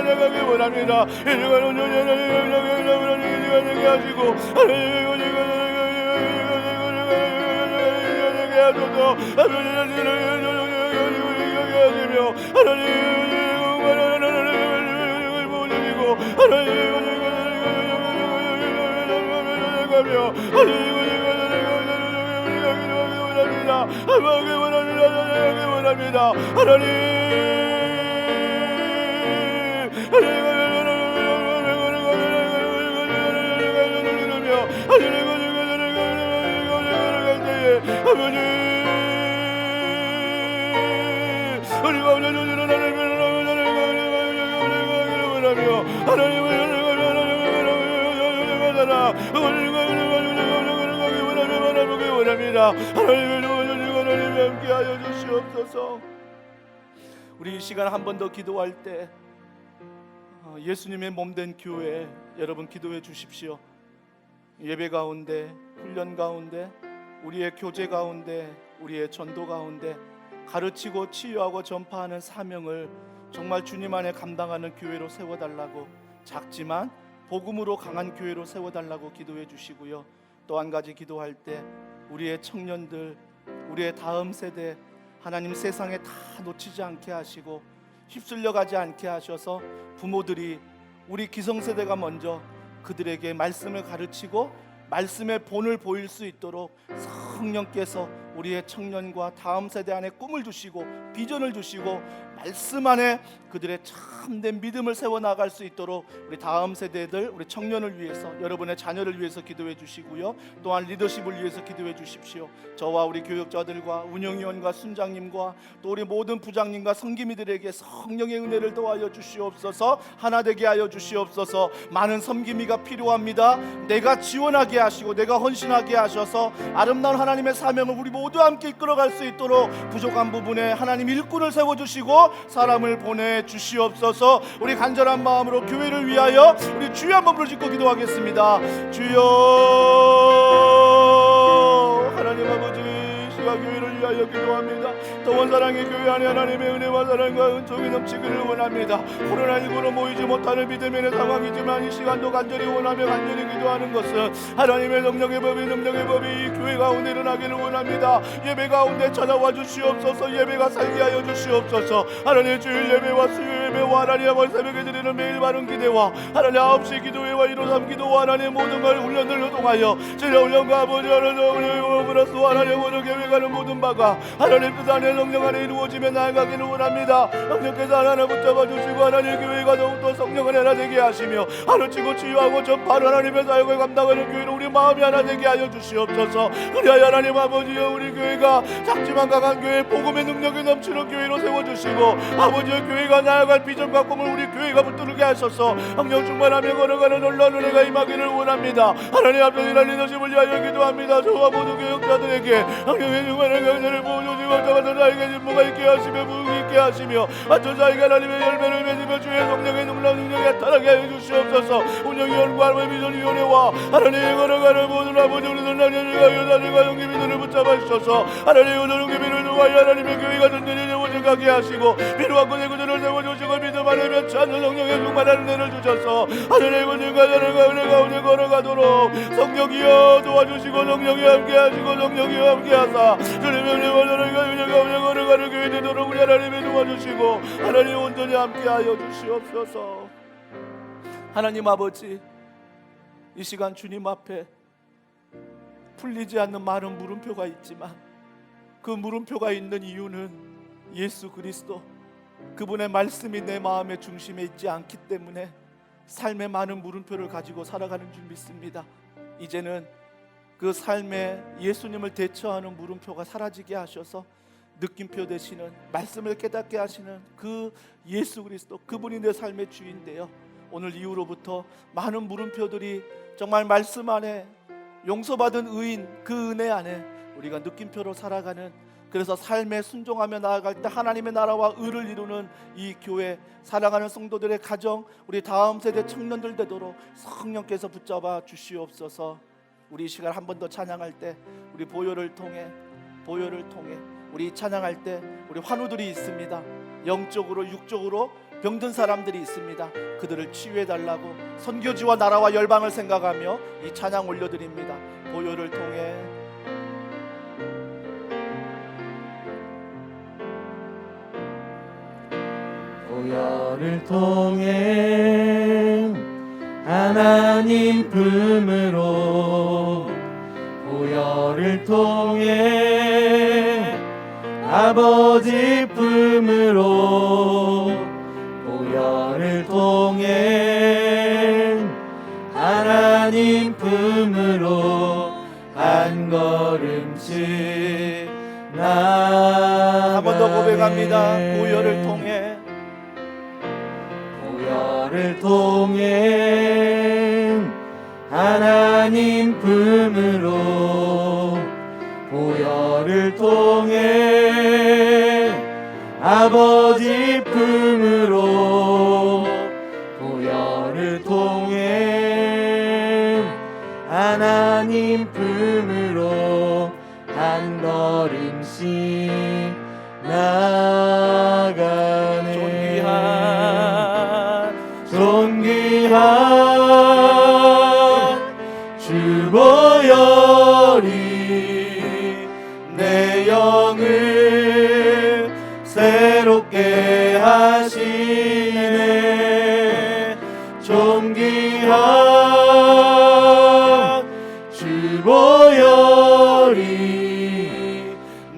나가기 원합니다. 이제가 온전히 되게 하시고 하나님의 문제가 되게 하소서. 하시며 하나님을 보내시고 하나님을 가며 하나님을 원합니다. 하나님 하나님을 함께하여 주시옵소서. 우리 이 시간 한 번 더 기도할 때 예수님의 몸된 교회 여러분 기도해 주십시오. 예배 가운데, 훈련 가운데, 우리의 교제 가운데, 우리의 전도 가운데 가르치고 치유하고 전파하는 사명을 정말 주님 안에 감당하는 교회로 세워달라고, 작지만 복음으로 강한 교회로 세워달라고 기도해 주시고요. 또 한 가지 기도할 때 우리의 청년들, 우리의 다음 세대 하나님 세상에 다 놓치지 않게 하시고 휩쓸려 가지 않게 하셔서 부모들이 우리 기성세대가 먼저 그들에게 말씀을 가르치고 말씀의 본을 보일 수 있도록 성령께서 우리의 청년과 다음 세대 안에 꿈을 주시고 비전을 주시고 말씀 안에 그들의 참된 믿음을 세워나갈 수 있도록 우리 다음 세대들, 우리 청년을 위해서, 여러분의 자녀를 위해서 기도해 주시고요. 또한 리더십을 위해서 기도해 주십시오. 저와 우리 교역자들과 운영위원과 순장님과 또 우리 모든 부장님과 섬김이들에게 성령의 은혜를 더하여 주시옵소서. 하나 되게 하여 주시옵소서. 많은 섬김이가 필요합니다. 내가 지원하게 하시고 내가 헌신하게 하셔서 아름다운 하나님의 사명을 우리 모두 함께 이끌어갈 수 있도록 부족한 부분에 하나님 일꾼을 세워주시고 사람을 보내주시옵소서. 우리 간절한 마음으로 교회를 위하여 우리 주여 한번 부르짖고 기도하겠습니다. 주여, 하나님 아버지, 시간 교회를 위하여 기도합니다. 더원 사랑의 교회 안에 하나님의 은혜와 사랑과 은총이 넘치기를 원합니다. 코로나19로 모이지 못하는 믿음의 상황이지만 이 시간도 간절히 원하며 간절히 기도하는 것은 하나님의 능력의 법이 이 교회 가운데 일어나기를 원합니다. 예배 가운데 찾아와 주시옵소서. 예배가 살게 하여 주시옵소서. 하나님 주일 예배와 수요 예배와 하나님 아버지 새벽에 드리는 매일 바른 기대와 하나님 9시 기도회와 153 기도와 하나님 모든 걸 훈련들로 통하여 제자 훈련과 아버지 하나님 플러스 하나님 모든 계획하는 모든 바 역사가 하나님 뜻 안에 성령 안에 이루어지며 나아가기를 원합니다. 성령께서 하나님 붙잡아 주시고 하나님 교회가 더욱더 성령 안에 하나 되게 하시며 하루치고 치유하고 전파를 하나님의 사역을 감당하는 교회로 우리 마음이 하나 되게 하여 주시옵소서. 그리하여 하나님 아버지여 우리 교회가 작지만 강한 교회 복음의 능력이 넘치는 교회로 세워주시고 아버지여 교회가 나아갈 비전과 꿈을 우리 교회가 붙들게 하소서. 성령 충만하며 걸어가는 놀라운 은혜가 임하기를 원합니다. 하나님 앞에 일할 리더십을 위하여 기도합니다. 저와 모든 교육자들에게 성령의 충만한 강사를 보여주시고 저마다 자에게 진보가 있게 하시며 부흥이 있게 하시며 어쩌자에게 하나님의 열매를 맺으며 주의 성령의 놀라운 능력에 나타나게 하여 주시옵소서. 운영위원과 비전위원회와 하나님의 걸어가는 모든 아버지 우리들 나님과 여자들과 형제들을 붙잡아 주셔서 하나님의 우주는 교회를 통하여 하나님의 교회가 든든히 세워져가게 하시고 필요한 것의 구절을 세워주시고 믿음 안에 맺지 않는 성령의 충만한 은혜를 주셔서 하나님의 구절과 자녀가 은혜 가운데 걸어가도록 성령이여 도와주시고 성령이 함께 하시고 성령이 함께 하사 주님의 은혜와 자녀가 은혜 가운데 걸어가는 교회 되도록 우리 하나님이 도와주시고 하나님 온전히 함께 하여 주시옵소서. 하나님 아버지, 이 시간 주님 앞에 풀리지 않는 많은 물음표가 있지만 그 물음표가 있는 이유는 예수 그리스도 그분의 말씀이 내 마음의 중심에 있지 않기 때문에 삶의 많은 물음표를 가지고 살아가는 줄 믿습니다. 이제는 그 삶에 예수님을 대처하는 물음표가 사라지게 하셔서 느낌표 되시는 말씀을 깨닫게 하시는 그 예수 그리스도 그분이 내 삶의 주인데요, 오늘 이후로부터 많은 물음표들이 정말 말씀 안에 용서받은 의인 그 은혜 안에 우리가 느낌표로 살아가는, 그래서 삶에 순종하며 나아갈 때 하나님의 나라와 의를 이루는 이 교회, 사랑하는 성도들의 가정, 우리 다음 세대 청년들 되도록 성령께서 붙잡아 주시옵소서. 우리 이 시간 한 번 더 찬양할 때 우리 보혈을 통해 우리 찬양할 때 우리 환우들이 있습니다. 영적으로 육적으로 병든 사람들이 있습니다. 그들을 치유해 달라고 선교지와 나라와 열방을 생각하며 이 찬양 올려드립니다. 보혈을 통해 보혈을 통해 하나님 품으로, 보혈을 통해 아버지 품으로, 보혈을 통해 하나님 품으로 한 걸음씩 나아가네. 한 번 더 고백합니다. 보혈을 통해, 보혈을 통해 하나님 품으로, 보혈을 통해 아버지 품으로, 보혈을 통해 하나님 품으로 한 걸음씩 나아가네. 존귀한 주 보혈이 내 영을 새롭게 하시네. 존귀한 주 보혈이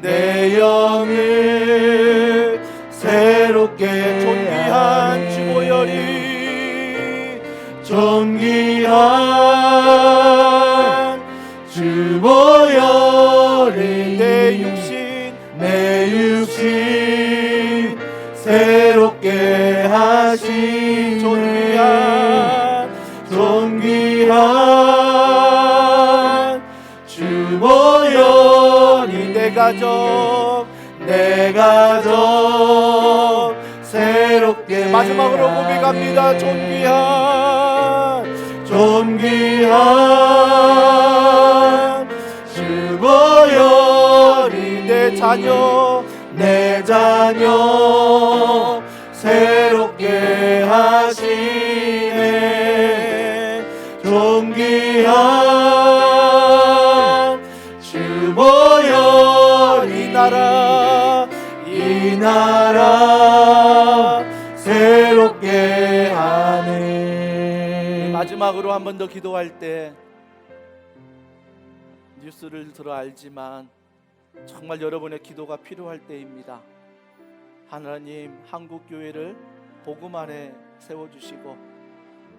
내 영을 새롭게, 존귀한 주 보혈이, 존귀한 주 보혈이 내 육신 새롭게 하신 존귀한 주 보혈이 내 가정 새롭게 마지막으로 고백합니다. 존귀한 주 보혈이 내 자녀 새롭게 하시네. 존귀한 주 보혈이 이 나라 새롭게 하네. 마지막으로 한 번 더 기도할 때 뉴스를 들어 알지만 정말 여러분의 기도가 필요할 때입니다. 하나님, 한국 교회를 복음 안에 세워주시고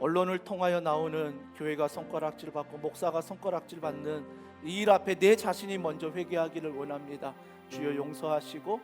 언론을 통하여 나오는 교회가 손가락질 받고 목사가 손가락질 받는 이 일 앞에 내 자신이 먼저 회개하기를 원합니다. 주여 용서하시고,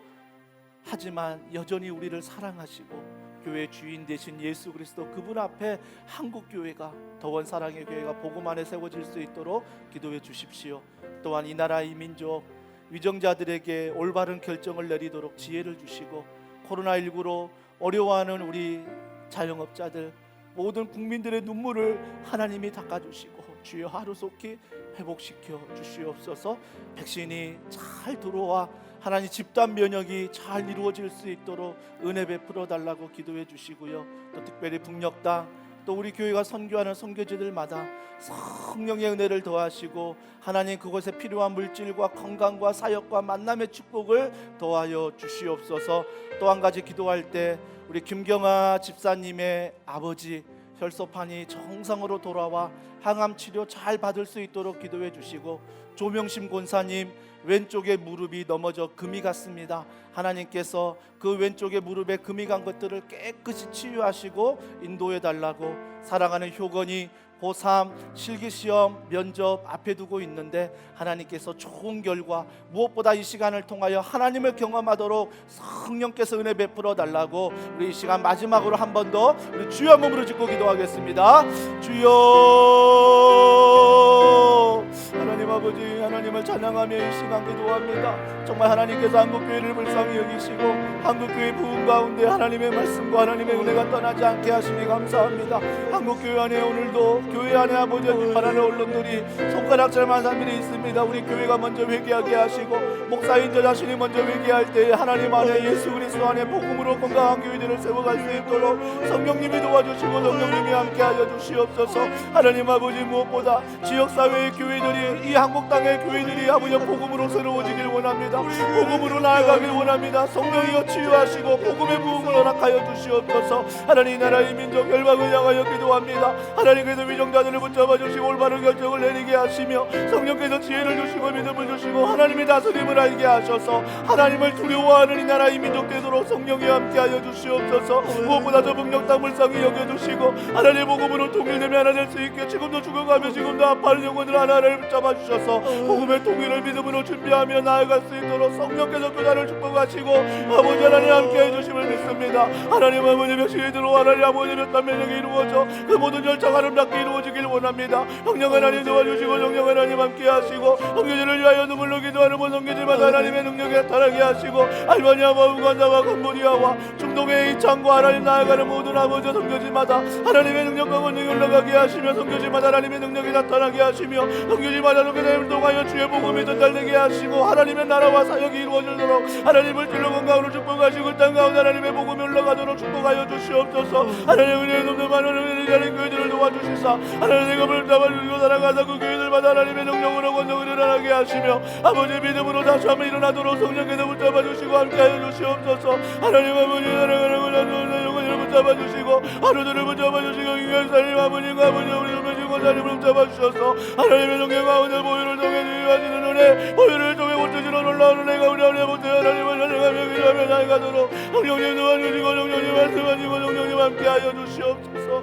하지만 여전히 우리를 사랑하시고 교회 주인 되신 예수 그리스도 그분 앞에 한국 교회가, 더원 사랑의 교회가 복음 안에 세워질 수 있도록 기도해 주십시오. 또한 이 나라 이 민족 위정자들에게 올바른 결정을 내리도록 지혜를 주시고, 코로나19로 어려워하는 우리 자영업자들 모든 국민들의 눈물을 하나님이 닦아주시고 주여 하루속히 회복시켜 주시옵소서. 백신이 잘 들어와 하나님 집단 면역이 잘 이루어질 수 있도록 은혜 베풀어 달라고 기도해 주시고요. 또 특별히 북녘 땅, 또 우리 교회가 선교하는 선교지들마다 성령의 은혜를 더하시고 하나님 그곳에 필요한 물질과 건강과 사역과 만남의 축복을 더하여 주시옵소서. 또 한 가지 기도할 때 우리 김경아 집사님의 아버지 혈소판이 정상으로 돌아와 항암 치료 잘 받을 수 있도록 기도해 주시고, 조명심 권사님 왼쪽에 무릎이 넘어져 금이 갔습니다. 하나님께서 그 왼쪽에 무릎에 금이 간 것들을 깨끗이 치유하시고 인도해 달라고, 사랑하는 효건이 고3 실기시험 면접 앞에 두고 있는데 하나님께서 좋은 결과, 무엇보다 이 시간을 통하여 하나님을 경험하도록 성령께서 은혜 베풀어 달라고, 우리 이 시간 마지막으로 한 번 더 우리 주여 한 몸으로 짓고 기도하겠습니다. 주여, 하나님 아버지, 하나님을 찬양하며 이 시간 기도합니다. 정말 하나님께서 한국교회를 불쌍히 여기시고 한국교회 부흥 가운데 하나님의 말씀과 하나님의 은혜가 떠나지 않게 하시니 감사합니다. 한국교회 안에 오늘도 교회 안에 아버지 비판하는 언론들이 손가락질만 사람들이 있습니다. 우리 교회가 먼저 회개하게 하시고, 목사인 저 자신이 먼저 회개할 때 하나님 안에 예수 그리스도 안에 복음으로 건강한 교회들을 세워갈 수 있도록 성령님이 도와주시고 성령님이 함께하여 주시옵소서. 하나님 아버지, 무엇보다 지역사회의 교회들이, 이 한국 땅의 교회들이 아버지 복음으로 새로워지길 원합니다. 복음으로 나아가길 원합니다. 성령이여 치유하시고 복음의 부흥을 허락하여 주시옵소서. 하나님 나라 이 민족 열방을 향하여 기도합니다. 하나님께서 위정자들을 붙잡아 주시고 올바른 결정을 내리게 하시며 성령께서 지혜를 주시고 믿음을 주시고 하나님의 다스림을 알게 하셔서 하나님을 두려워하는 이 나라 이 민족 되도록 성령이 함께하여 주시옵소서. 무엇보다 저 북녘 땅 불쌍히 여겨주시고 하나님의 복음으로 통일되며 하나 될 수 있게 지금도 죽어가며 지금도 아파하는 영혼들 하나를 붙잡아 주셔서 복음의 통일을 믿음으로 준비하며 나아갈 수 있도록 성령께서 교단을 축복하시고 아버지 하나님 함께해 주심을 믿습니다. 하나님 아버지 백신이 들어와 하나님 아버지 몇단 면역이 이루어져 그 모든 열정 아름답게 이루어지길 원합니다. 성령 하나님 도와주시고 성령 하나님 함께 하시고 성교지를 위하여 눈물로 기도하는 모성교지마다 하나님의 능력이 나타나게 하시고 알바니아와 우간다와 캄보디아와 중동의 이창과 하나님 나아가는 모든 아버지 성교지마다 하나님의 능력과 권능이 올라가게 하시며 성교지마다 하나님의 능력이 나타나게 하시며 성교지마다 성교지를 통하여 주의 복음이 전달되게 하시고 하나님의 나라와 사역이 이루어지도록 하나님을 주로 건강으로 축복하시고 땅 가운데 하나님의 복음이 올라가도록 축복하여 주시옵소서. 하나님의 은혜의 높은 많은 은혜를 자린 교회들을 도와주시사 하나님의 검을 잡아주시고 살아가서 그 교회들마다 하나님의 능력으로 권능을 일어나게 하시며 아버지 믿음으로 다시 한번 일어나도록 성령께서 붙잡아주시고 함께하여 주시옵소서. 하나님 아버지 사랑하는 영혼을 붙잡아주시고 하루들을 붙잡아주시고 인간사님 아버님과 아버지 우리 조명신 권사님을 붙잡아주셔서 하나님의 능력 가운데 보혈을 통해 주시는 은혜, 보혈을 통해 못해지는 놀라운 은혜가 우리 안에 못해 하나님을 찬양하며 기도하며 나아가도록 성령님 도와주시고 성령님 말씀하시고 성령님 함께하여 주시옵소서.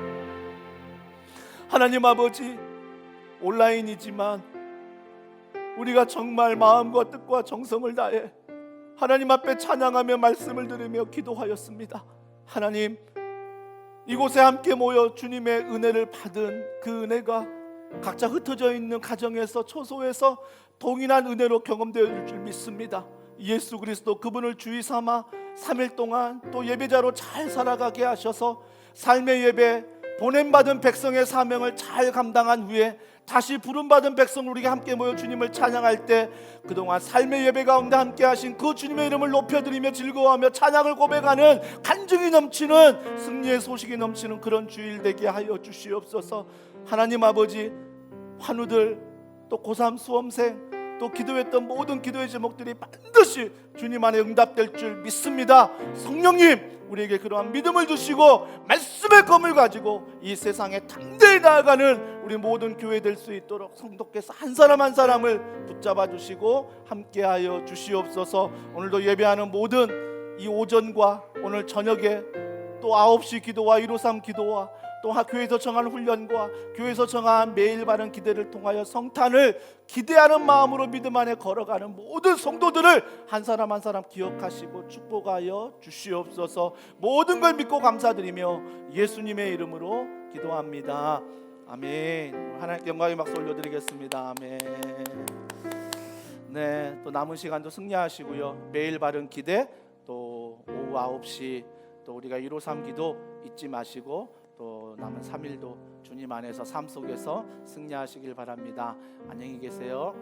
하나님 아버지, 온라인이지만 우리가 정말 마음과 뜻과 정성을 다해 하나님 앞에 찬양하며 말씀을 들으며 기도하였습니다. 하나님, 이곳에 함께 모여 주님의 은혜를 받은 그 은혜가 각자 흩어져 있는 가정에서 초소에서 동일한 은혜로 경험되어질 줄 믿습니다. 예수 그리스도 그분을 주의 삼아 3일 동안 또 예배자로 잘 살아가게 하셔서 삶의 예배, 보냄받은 백성의 사명을 잘 감당한 후에 다시 부름받은 백성 우리가 함께 모여 주님을 찬양할 때 그동안 삶의 예배 가운데 함께 하신 그 주님의 이름을 높여드리며 즐거워하며 찬양을 고백하는 간증이 넘치는 승리의 소식이 넘치는 그런 주일 되게 하여 주시옵소서. 하나님 아버지, 환우들 또 고3 수험생 또 기도했던 모든 기도의 제목들이 반드시 주님 안에 응답될 줄 믿습니다. 성령님 우리에게 그러한 믿음을 주시고 말씀의 검을 가지고 이 세상에 당대히 나아가는 우리 모든 교회 될 수 있도록 성도께서 한 사람 한 사람을 붙잡아 주시고 함께하여 주시옵소서. 오늘도 예배하는 모든 이 오전과 오늘 저녁에 또 9시 기도와 153 기도와 또 교회에서 정한 훈련과 교회에서 정한 매일 바른 기대를 통하여 성탄을 기대하는 마음으로 믿음 안에 걸어가는 모든 성도들을 한 사람 한 사람 기억하시고 축복하여 주시옵소서. 모든 걸 믿고 감사드리며 예수님의 이름으로 기도합니다. 아멘. 하나님께 영광의 박수 올려드리겠습니다. 아멘. 네, 또 남은 시간도 승리하시고요. 매일 바른 기대, 또 오후 9시 또 우리가 153 기도 잊지 마시고 또 남은 3일도 주님 안에서 삶 속에서 승리하시길 바랍니다. 안녕히 계세요.